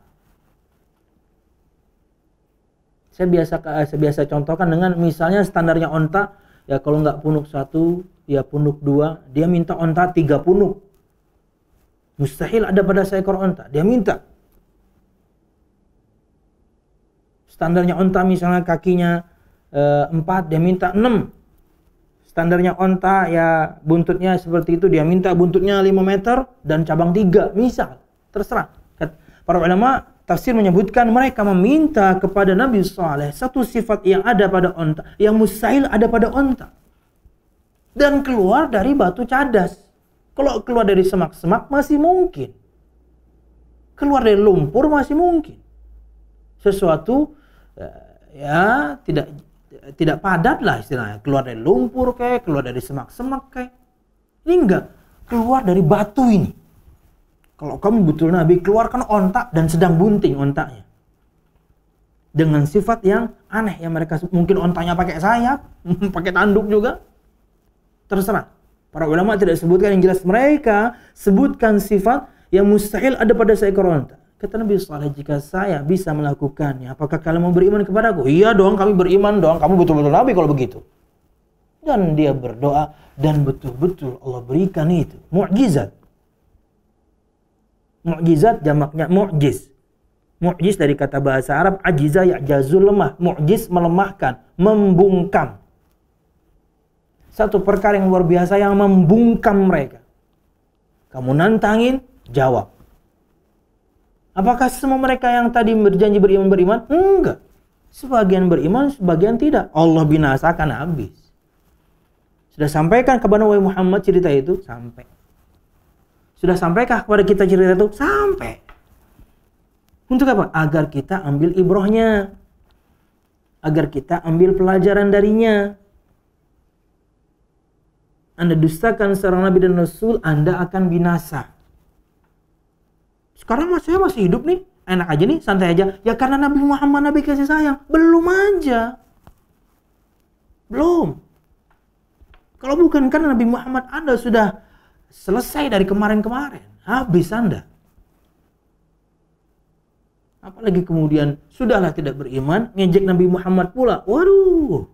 Saya biasa contohkan dengan misalnya standarnya onta, ya kalau nggak punuk 1, ya punuk 2, dia minta onta 3 punuk. Mustahil ada pada seekor onta, dia minta. Standarnya onta misalnya kakinya 4, dia minta 6. Standarnya onta ya buntutnya seperti itu, dia minta buntutnya 5 meter dan cabang 3, misal. Terserah. Para ulama tafsir menyebutkan mereka meminta kepada Nabi Saleh satu sifat yang ada pada onta, yang mustahil ada pada onta. Dan keluar dari batu cadas. Kalau keluar dari semak-semak masih mungkin. Keluar dari lumpur masih mungkin. Sesuatu ya tidak padat lah istilahnya. Keluar dari lumpur kayak, keluar dari semak-semak kayak. Ini enggak, keluar dari batu ini. Kalau kamu betul Nabi, keluarkan ontak dan sedang bunting ontaknya. dengan sifat yang aneh yang mereka mungkin ontanya pakai sayap, pakai tanduk juga. Terserah. Para ulama tidak sebutkan, yang jelas mereka sebutkan sifat yang mustahil ada pada seekor onta. Kata Nabi SAW, jika saya bisa melakukannya, apakah kalian mau beriman kepadaku? Iya dong, kami beriman dong. Kamu betul-betul Nabi kalau begitu. Dan dia berdoa, dan betul-betul Allah berikan itu. Mu'jizat. Mu'jizat jamaknya mu'jiz. Mu'jiz dari kata bahasa Arab, ajiza ya'jazul, lemah. Mu'jiz melemahkan, membungkam. Satu perkara yang luar biasa yang membungkam mereka. Kamu nantangin, jawab. Apakah semua mereka yang tadi berjanji beriman? Enggak. Sebagian beriman, sebagian tidak. Allah binasakan habis. Sudah sampaikan kepada Nabi Muhammad cerita itu? Sampai. Sudah sampaikah kepada kita cerita itu? Sampai. Untuk apa? Agar kita ambil ibrahnya. Agar kita ambil pelajaran darinya. Anda dustakan seorang Nabi dan Rasul, Anda akan binasa. Sekarang saya masih hidup nih, enak aja nih, santai aja. Ya karena Nabi Muhammad, Nabi kasih sayang. Belum aja. Belum. Kalau bukan karena Nabi Muhammad, Anda sudah selesai dari kemarin-kemarin. Habis Anda. Apalagi kemudian, sudahlah tidak beriman, ngejek Nabi Muhammad pula. Waduh.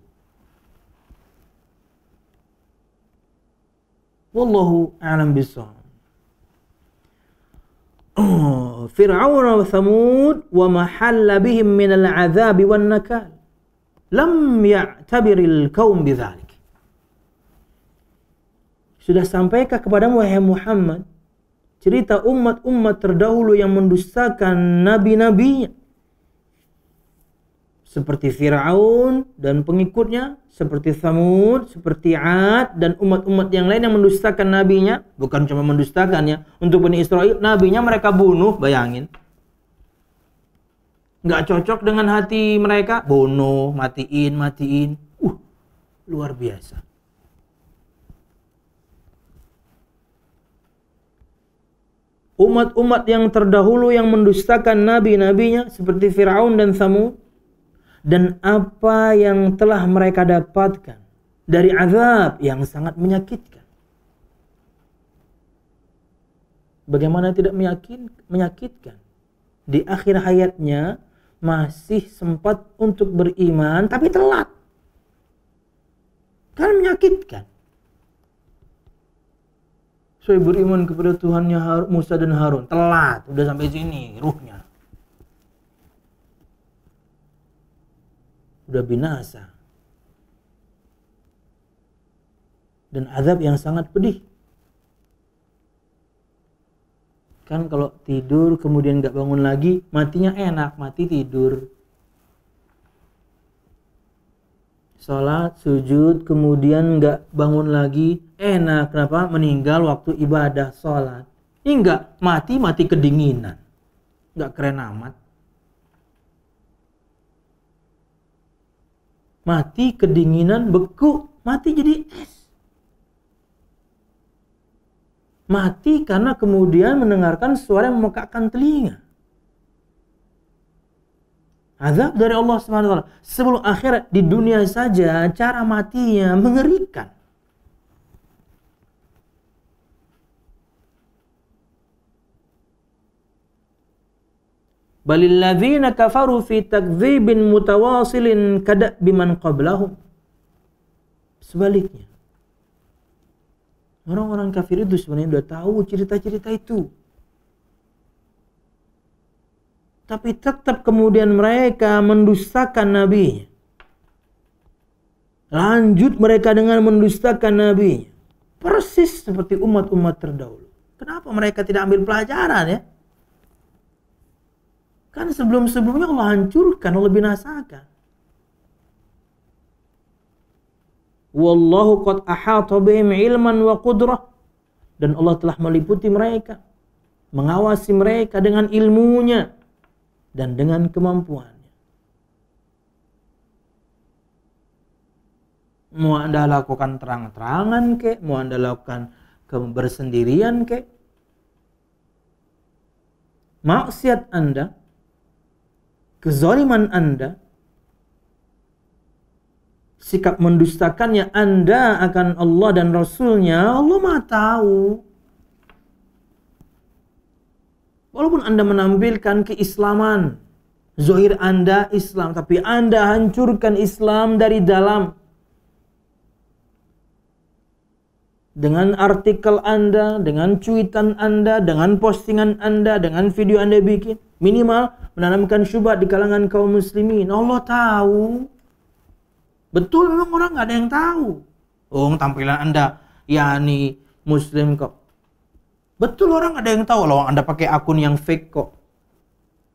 Wallahu a'lam bishawab. Fir'aun wa Thamud wa mahalla bihim min al-'adzab wan nakal. Lam ya'tabiril qaum bidzalik. Sudah sampaikah kepadamu wahai Muhammad cerita umat-umat terdahulu yang mendustakan nabi-nabinya? Seperti Fir'aun dan pengikutnya, seperti Thamud, seperti 'Ad dan umat-umat yang lain yang mendustakan nabinya. Bukan cuma mendustakannya, untuk Bani Israel, nabinya mereka bunuh, bayangin. Nggak cocok dengan hati mereka, bunuh, matiin. Luar biasa. Umat-umat yang terdahulu yang mendustakan nabi-nabinya, seperti Fir'aun dan Thamud. Dan apa yang telah mereka dapatkan dari azab yang sangat menyakitkan. Bagaimana tidak menyakitkan? Di akhir hayatnya masih sempat untuk beriman, tapi telat. Kan menyakitkan. Saya beriman kepada Tuhannya Musa dan Harun. Telat, udah sampai sini ruhnya. Udah binasa. Dan azab yang sangat pedih. Kan kalau tidur kemudian gak bangun lagi, matinya enak, mati tidur. Sholat, sujud, kemudian gak bangun lagi, enak. Kenapa? Meninggal waktu ibadah sholat. Ini enggak, mati kedinginan. Gak keren amat. Mati kedinginan, beku, mati jadi es. Mati karena kemudian mendengarkan suara yang memekakkan telinga. Azab dari Allah SWT. Sebelum akhirat, di dunia saja cara matinya mengerikan. Balil ladzina kafaru fi takdzibin mutawasilin kada'bi man qablahum. Sebaliknya, orang-orang kafir itu sebenarnya sudah tahu cerita-cerita itu, tapi tetap kemudian mereka mendustakan nabinya. Lanjut mereka dengan mendustakan nabinya, persis seperti umat-umat terdahulu. Kenapa mereka tidak ambil pelajaran ya? Kan sebelum-sebelumnya Allah hancurkan, Allah binasakan. Wallahu qad ahata bihim ilman wa qudrah. Dan Allah telah meliputi mereka, mengawasi mereka dengan ilmunya dan dengan kemampuannya. Mau Anda lakukan terang-terangan kek, mau Anda lakukan bersendirian kek, maksiat Anda, kezaliman Anda, sikap mendustakannya Anda akan Allah dan Rasulnya, Allah Maha tahu. Walaupun Anda menampilkan keislaman, zahir Anda Islam, tapi Anda hancurkan Islam dari dalam. Dengan artikel Anda, dengan cuitan Anda, dengan postingan Anda, dengan video Anda bikin, minimal menanamkan syubhat di kalangan kaum muslimin. Allah tahu. Betul, memang orang nggak ada yang tahu. Oh, tampilan Anda, yakni Muslim kok. Betul, orang nggak ada yang tahu. Loh, Anda pakai akun yang fake kok.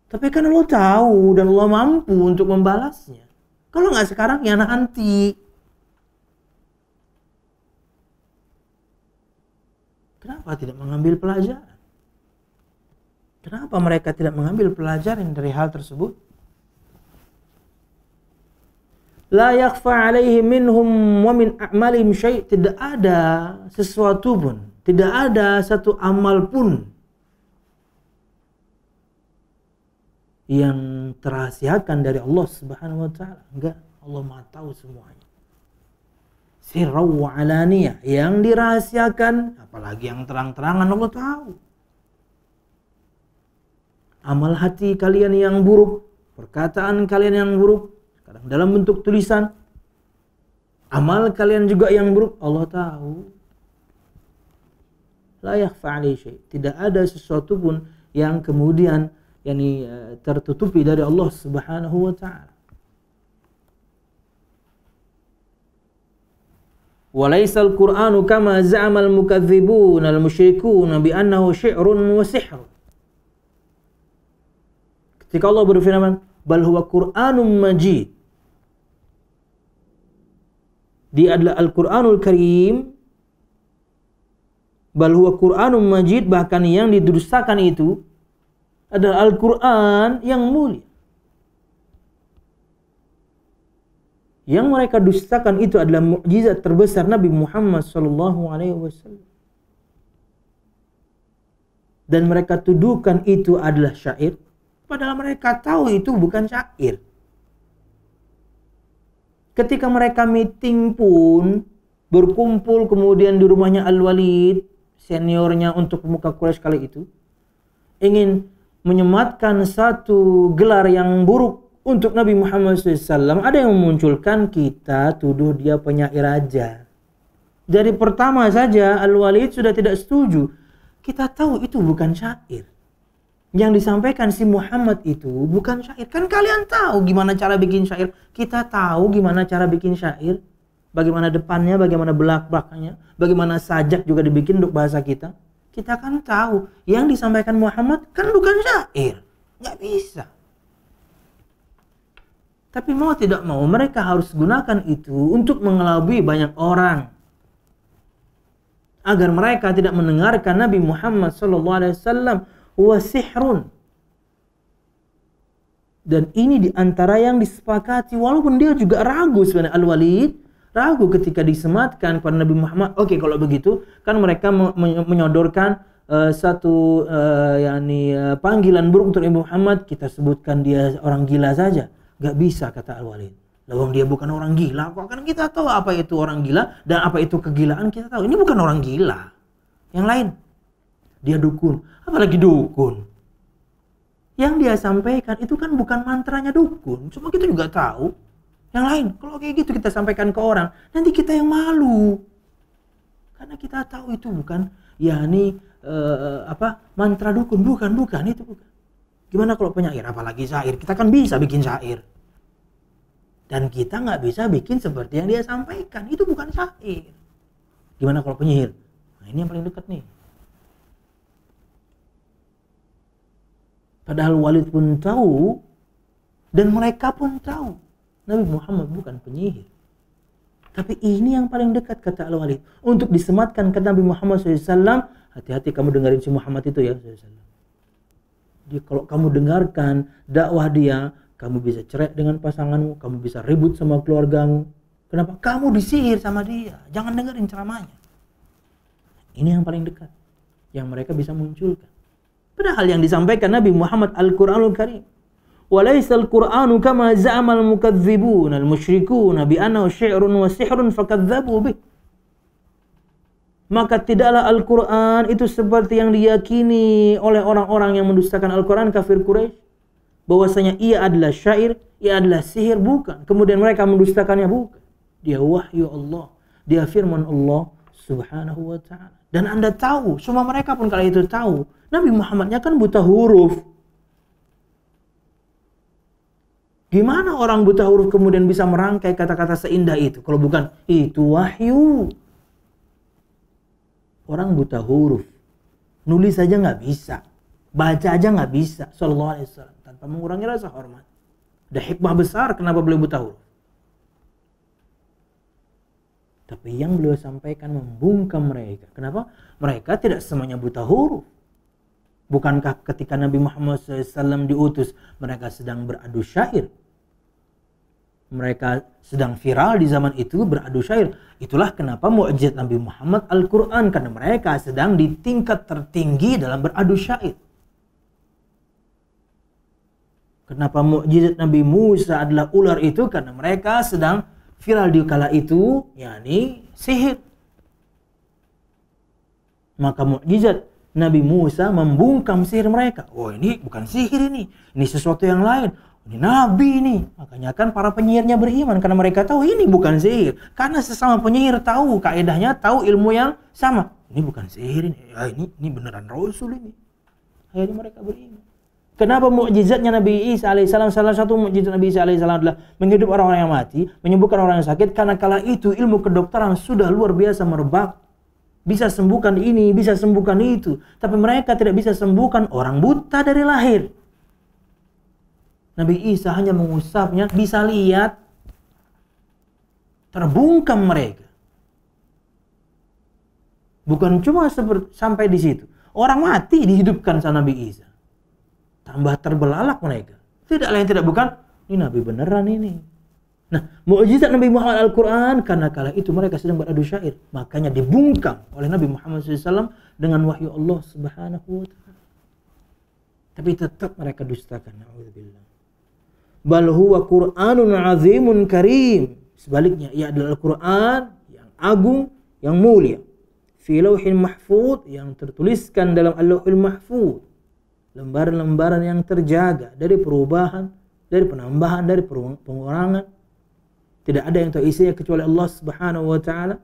Tapi kan Allah tahu dan Allah mampu untuk membalasnya. Kalau nggak sekarang, ya nanti. Kenapa tidak mengambil pelajaran? Kenapa mereka tidak mengambil pelajaran dari hal tersebut? La yakhfa alaihi minhum wa min a'malihim syai'. Tidak ada sesuatu pun, tidak ada satu amal pun yang terahasiakan dari Allah Subhanahu wa taala. Enggak, Allah Maha tahu semuanya. Sirra wa alaniyah, yang dirahasiakan, apalagi yang terang-terangan, Allah tahu. Amal hati kalian yang buruk, perkataan kalian yang buruk, kadang dalam bentuk tulisan, amal kalian juga yang buruk, Allah tahu. La yakhfa alaihi syai'. Tidak ada sesuatu pun yang kemudian tertutupi dari Allah Subhanahu wa taala. Walaysa al-Qur'anu kama za'ama al-mukadzibun al-musyrikun bi annahu syi'run wa sihr. Ketika Allah berfirman, bal huwa Qur'anun majid. Dia adalah Al-Qur'anul Karim. Bal huwa Qur'anun majid, bahkan yang didustakan itu adalah Al-Qur'an yang mulia. Yang mereka dustakan itu adalah mukjizat terbesar Nabi Muhammad SAW. Dan mereka tuduhkan itu adalah syair, padahal mereka tahu itu bukan syair. Ketika mereka meeting pun, berkumpul kemudian di rumahnya Al-Walid, seniornya untuk pemuka Quraisy kali itu, ingin menyematkan satu gelar yang buruk untuk Nabi Muhammad SAW, ada yang memunculkan, kita tuduh dia penyair aja. Dari pertama saja Al-Walid sudah tidak setuju. Kita tahu itu bukan syair. Yang disampaikan si Muhammad itu bukan syair. Kan kalian tahu gimana cara bikin syair. Kita tahu gimana cara bikin syair. Bagaimana depannya, bagaimana belakangnya, bagaimana sajak juga dibikin untuk bahasa kita. Kita kan tahu. Yang disampaikan Muhammad kan bukan syair. Nggak bisa. Tapi mau tidak mau mereka harus gunakan itu untuk mengelabui banyak orang. Agar mereka tidak mendengarkan Nabi Muhammad SAW wasihrun. Dan ini diantara yang disepakati. Walaupun dia juga ragu sebenarnya Al-Walid. Ragu ketika disematkan kepada Nabi Muhammad. Oke, kalau begitu kan mereka menyodorkan satu panggilan buruk untuk Nabi Muhammad. Kita sebutkan dia orang gila saja. Gak bisa, kata Al-Walid. Lawang dia bukan orang gila kok. Kan kita tahu apa itu orang gila dan apa itu kegilaan, kita tahu. Ini bukan orang gila. Yang lain, dia dukun. Apalagi dukun. Yang dia sampaikan itu kan bukan mantranya dukun. Cuma kita juga tahu. Yang lain, kalau kayak gitu kita sampaikan ke orang, nanti kita yang malu. Karena kita tahu itu bukan mantra dukun. Bukan itu bukan. Gimana kalau penyair, apalagi syair? Kita kan bisa bikin syair. Dan kita nggak bisa bikin seperti yang dia sampaikan. Itu bukan syair. Gimana kalau penyihir? Nah, ini yang paling dekat nih. Padahal Walid pun tahu, dan mereka pun tahu, Nabi Muhammad bukan penyihir. Tapi ini yang paling dekat, kata Al-Walid. Untuk disematkan ke Nabi Muhammad SAW, hati-hati kamu dengerin si Muhammad itu ya, SAW. Dia, kalau kamu dengarkan dakwah dia, kamu bisa cerai dengan pasanganmu, kamu bisa ribut sama keluargamu. Kenapa? Kamu disihir sama dia. Jangan dengerin ceramahnya. Ini yang paling dekat, yang mereka bisa munculkan. Padahal yang disampaikan Nabi Muhammad Al-Quranul Karim, Walaisal Qur'anu kama za'amal mukadzibun al-musyrikuna bi annahu syi'run wa sihrun fakadzabu bih. Maka tidaklah Al-Quran itu seperti yang diyakini oleh orang-orang yang mendustakan Al-Quran, kafir Quraisy, bahwasanya ia adalah syair, ia adalah sihir, bukan. Kemudian mereka mendustakannya, bukan. Dia wahyu Allah, dia firman Allah Subhanahu wa ta'ala. Dan Anda tahu, semua mereka pun kala itu tahu, Nabi Muhammadnya kan buta huruf. Gimana orang buta huruf kemudian bisa merangkai kata-kata seindah itu? Kalau bukan, itu wahyu. Orang buta huruf, nulis saja nggak bisa, baca aja nggak bisa, sallallahu alaihi wasallam, tanpa mengurangi rasa hormat. Ada hikmah besar kenapa beliau buta huruf. Tapi yang beliau sampaikan membungkam mereka. Kenapa? Mereka tidak semuanya buta huruf. Bukankah ketika Nabi Muhammad SAW diutus, mereka sedang beradu syair? Mereka sedang viral di zaman itu beradu syair. Itulah kenapa mukjizat Nabi Muhammad Al-Quran, karena mereka sedang di tingkat tertinggi dalam beradu syair. Kenapa mukjizat Nabi Musa adalah ular itu? Karena mereka sedang viral di kala itu, yakni sihir. Maka mukjizat Nabi Musa membungkam sihir mereka. Oh, ini bukan sihir ini sesuatu yang lain. Ini Nabi ini. Makanya kan para penyihirnya beriman, karena mereka tahu ini bukan sihir. Karena sesama penyihir tahu kaedahnya, tahu ilmu yang sama. Ini bukan sihir ini. Ya, ini beneran Rasul ini. Akhirnya mereka beriman. Kenapa mukjizatnya Nabi Isa alaihissalam? Salah satu mukjizat Nabi Isa alaihissalam adalah menghidup orang-orang yang mati, menyembuhkan orang yang sakit. Karena kala itu ilmu kedokteran sudah luar biasa merebak. Bisa sembuhkan ini, bisa sembuhkan itu. Tapi mereka tidak bisa sembuhkan orang buta dari lahir. Nabi Isa hanya mengusapnya, bisa lihat. Terbungkam mereka. Bukan cuma sampai di situ. Orang mati dihidupkan sama Nabi Isa. Tambah terbelalak mereka. Tidak lain tidak bukan, ini Nabi beneran ini. Nah, mukjizat Nabi Muhammad Al-Quran, karena kala itu mereka sedang beradu syair. Makanya dibungkam oleh Nabi Muhammad SAW dengan wahyu Allah Subhanahu wa ta'ala. Tapi tetap mereka dustakan. Na'udzubillah. Bal huwa Qur'anun azimun karim. Sebaliknya, ia adalah Al-Quran yang agung, yang mulia. Fi lauhin mahfud, yang tertuliskan dalam Al-Lauhul Mahfud. Lembaran-lembaran yang terjaga dari perubahan, dari penambahan, dari pengurangan. Tidak ada yang tahu isinya kecuali Allah Subhanahu wa ta'ala.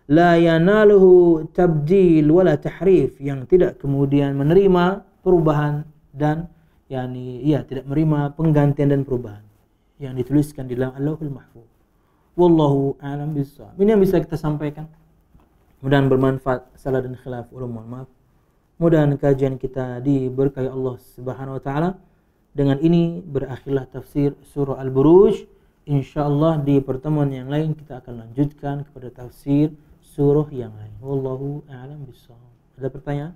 La yanaluhu tabdil wala tahrif, yang tidak kemudian menerima perubahan dan tidak menerima penggantian dan perubahan yang dituliskan di dalam Al-Lauhul Mahfuz. Wallahu a'lam bishawab. Ini yang bisa kita sampaikan. Mudah-mudahan bermanfaat. Salah dan khilaf, mohon maaf. Mudah-mudahan kajian kita diberkahi Allah Subhanahu wa ta'ala. Dengan ini berakhirlah tafsir surah Al-Buruj. Insyaallah di pertemuan yang lain kita akan lanjutkan kepada tafsir surah yang lain. Wallahu a'lam bishawab. Ada pertanyaan?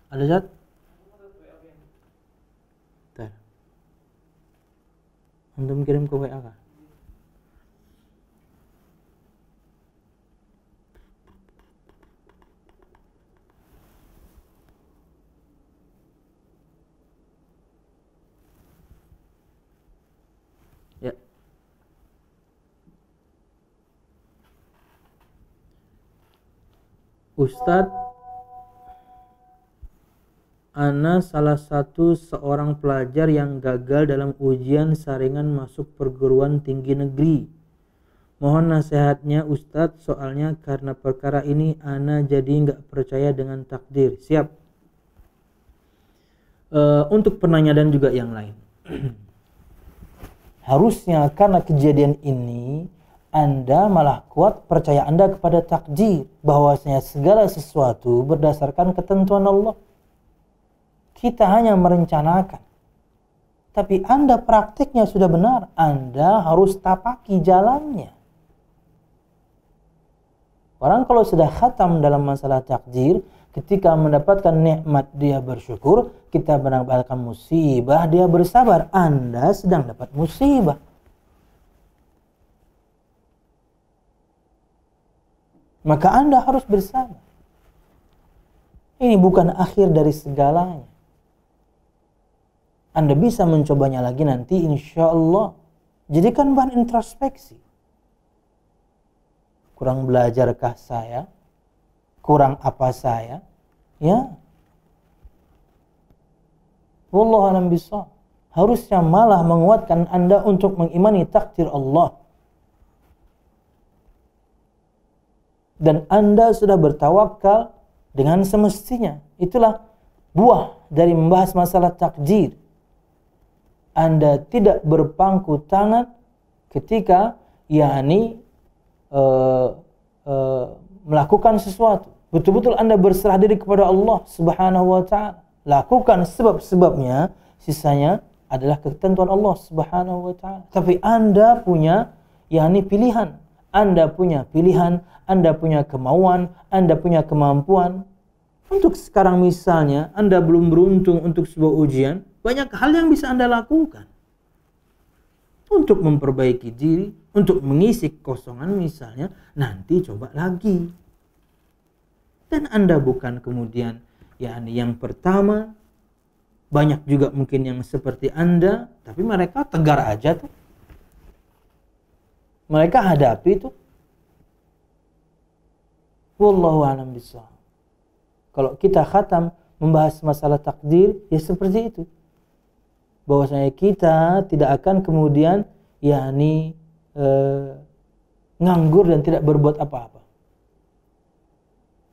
Ada Zat? Bentar. Antum kirim ke WA kah? Ya. Ustadz, ana salah satu seorang pelajar yang gagal dalam ujian saringan masuk perguruan tinggi negeri. Mohon nasihatnya Ustadz, soalnya karena perkara ini ana jadi nggak percaya dengan takdir. Siap. Untuk penanya dan juga yang lain. Harusnya karena kejadian ini Anda malah kuat percaya Anda kepada takdir, bahwasanya segala sesuatu berdasarkan ketentuan Allah. Kita hanya merencanakan. tapi Anda praktiknya sudah benar, Anda harus tapaki jalannya. Orang kalau sudah khatam dalam masalah takdir, ketika mendapatkan nikmat dia bersyukur, kita mendapatkan musibah dia bersabar. Anda sedang dapat musibah. Maka Anda harus bersabar. Ini bukan akhir dari segalanya. Anda bisa mencobanya lagi nanti insya Allah. Jadikan bahan introspeksi. Kurang belajarkah saya? Kurang apa saya? Ya. Wallahu a'lam bishawab. Harusnya malah menguatkan Anda untuk mengimani takdir Allah. Dan Anda sudah bertawakal dengan semestinya. Itulah buah dari membahas masalah takdir. Anda tidak berpangku tangan ketika melakukan sesuatu. Betul-betul Anda berserah diri kepada Allah Subhanahu wa ta'ala. Lakukan sebab-sebabnya, sisanya adalah ketentuan Allah Subhanahu wa ta'ala. Tapi Anda punya pilihan. Anda punya pilihan, Anda punya kemauan, Anda punya kemampuan. Untuk sekarang misalnya, Anda belum beruntung untuk sebuah ujian, banyak hal yang bisa Anda lakukan. Untuk memperbaiki diri, untuk mengisi kekosongan misalnya, nanti coba lagi. Dan Anda bukan kemudian yang pertama, banyak juga mungkin yang seperti Anda, tapi mereka tegar aja tuh. Mereka hadapi tuh. Wallahu a'lam bishawab. Kalau kita khatam membahas masalah takdir, ya seperti itu. Bahwasanya kita tidak akan kemudian nganggur dan tidak berbuat apa-apa.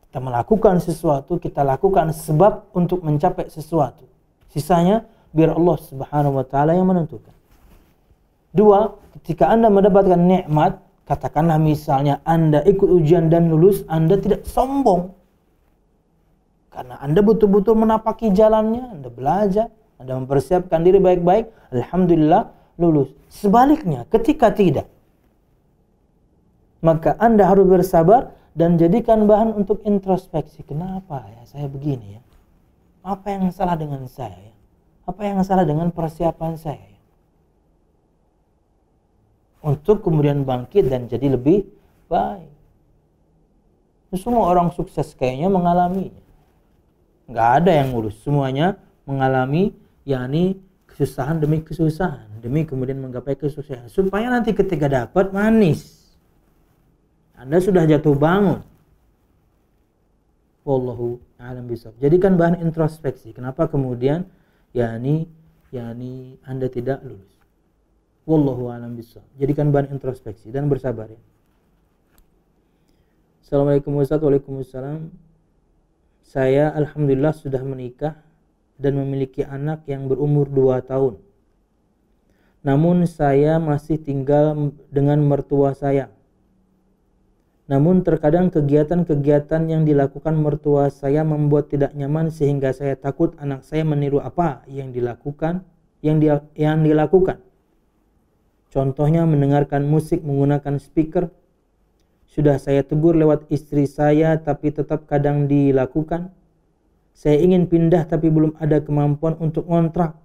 Kita melakukan sesuatu, kita lakukan sebab untuk mencapai sesuatu. Sisanya biar Allah Subhanahu wa ta'ala yang menentukan. Dua, ketika Anda mendapatkan nikmat, katakanlah misalnya Anda ikut ujian dan lulus, Anda tidak sombong. Karena Anda betul-betul menapaki jalannya, Anda belajar, Anda mempersiapkan diri baik-baik, alhamdulillah lulus. Sebaliknya, ketika tidak, maka Anda harus bersabar dan jadikan bahan untuk introspeksi. Kenapa ya saya begini ya? Apa yang salah dengan saya ya? Apa yang salah dengan persiapan saya ya? Untuk kemudian bangkit dan jadi lebih baik. Semua orang sukses kayaknya mengalaminya. Nggak ada yang lulus, semuanya mengalami kesusahan demi kesusahan, demi kemudian menggapai kesuksesan, supaya nanti ketika dapat manis. Anda sudah jatuh bangun. Wallahu a'lam bishawab. Jadikan bahan introspeksi. Kenapa kemudian Anda tidak lulus? Wallahu a'lam bishawab. Jadikan bahan introspeksi dan bersabar ya. Assalamualaikum warahmatullahi wabarakatuh. Waalaikumsalam. Saya alhamdulillah sudah menikah dan memiliki anak yang berumur 2 tahun. Namun saya masih tinggal dengan mertua saya. Namun terkadang kegiatan-kegiatan yang dilakukan mertua saya membuat tidak nyaman sehingga saya takut anak saya meniru apa yang dilakukan. Contohnya mendengarkan musik menggunakan speaker. Sudah saya tegur lewat istri saya tapi tetap kadang dilakukan. Saya ingin pindah tapi belum ada kemampuan untuk ngontrak.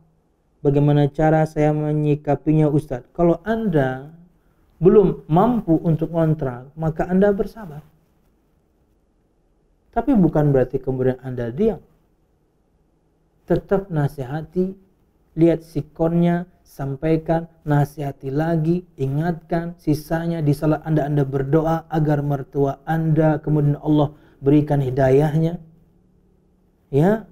Bagaimana cara saya menyikapinya Ustaz? Kalau Anda belum mampu untuk ngontrak, maka Anda bersabar. Tapi bukan berarti kemudian Anda diam. Tetap nasihati, lihat sikonnya, sampaikan, nasihati lagi, ingatkan, sisanya di salat Anda berdoa agar mertua Anda kemudian Allah berikan hidayahnya. Ya.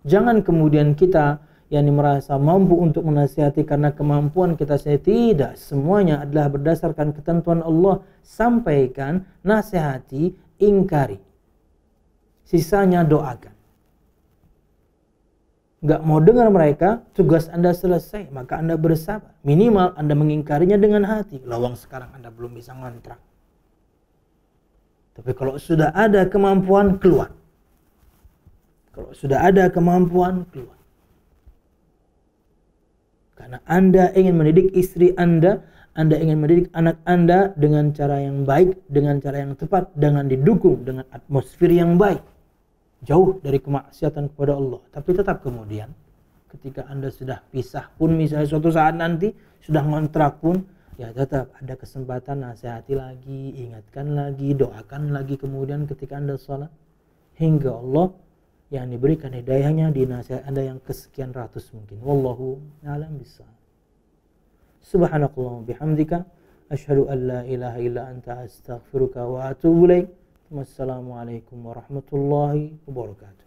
Jangan kemudian kita merasa mampu untuk menasihati karena kemampuan kita sendiri. Tidak, semuanya adalah berdasarkan ketentuan Allah. Sampaikan, nasihati, ingkari. Sisanya doakan. Gak mau dengar mereka, tugas Anda selesai, maka Anda bersabar. Minimal Anda mengingkarinya dengan hati. Lawang sekarang Anda belum bisa ngontrak. Tapi kalau sudah ada kemampuan, keluar. Kalau sudah ada kemampuan, keluar. Karena Anda ingin mendidik istri Anda ingin mendidik anak Anda dengan cara yang baik, dengan cara yang tepat, dengan didukung dengan atmosfer yang baik, jauh dari kemaksiatan kepada Allah. Tapi tetap kemudian ketika Anda sudah pisah pun, misalnya suatu saat nanti sudah ngontrak pun, ya tetap ada kesempatan nasihati lagi, ingatkan lagi, doakan lagi kemudian ketika Anda sholat, hingga Allah yang diberikan hidayahnya di nasihat Anda yang kesekian ratus mungkin. Wallahu a'lam bishawab. Subhanakallahumma bihamdika asyhadu an la ilaha illa anta astaghfiruka wa atubu ilaik. Wassalamualaikum warahmatullahi wabarakatuh.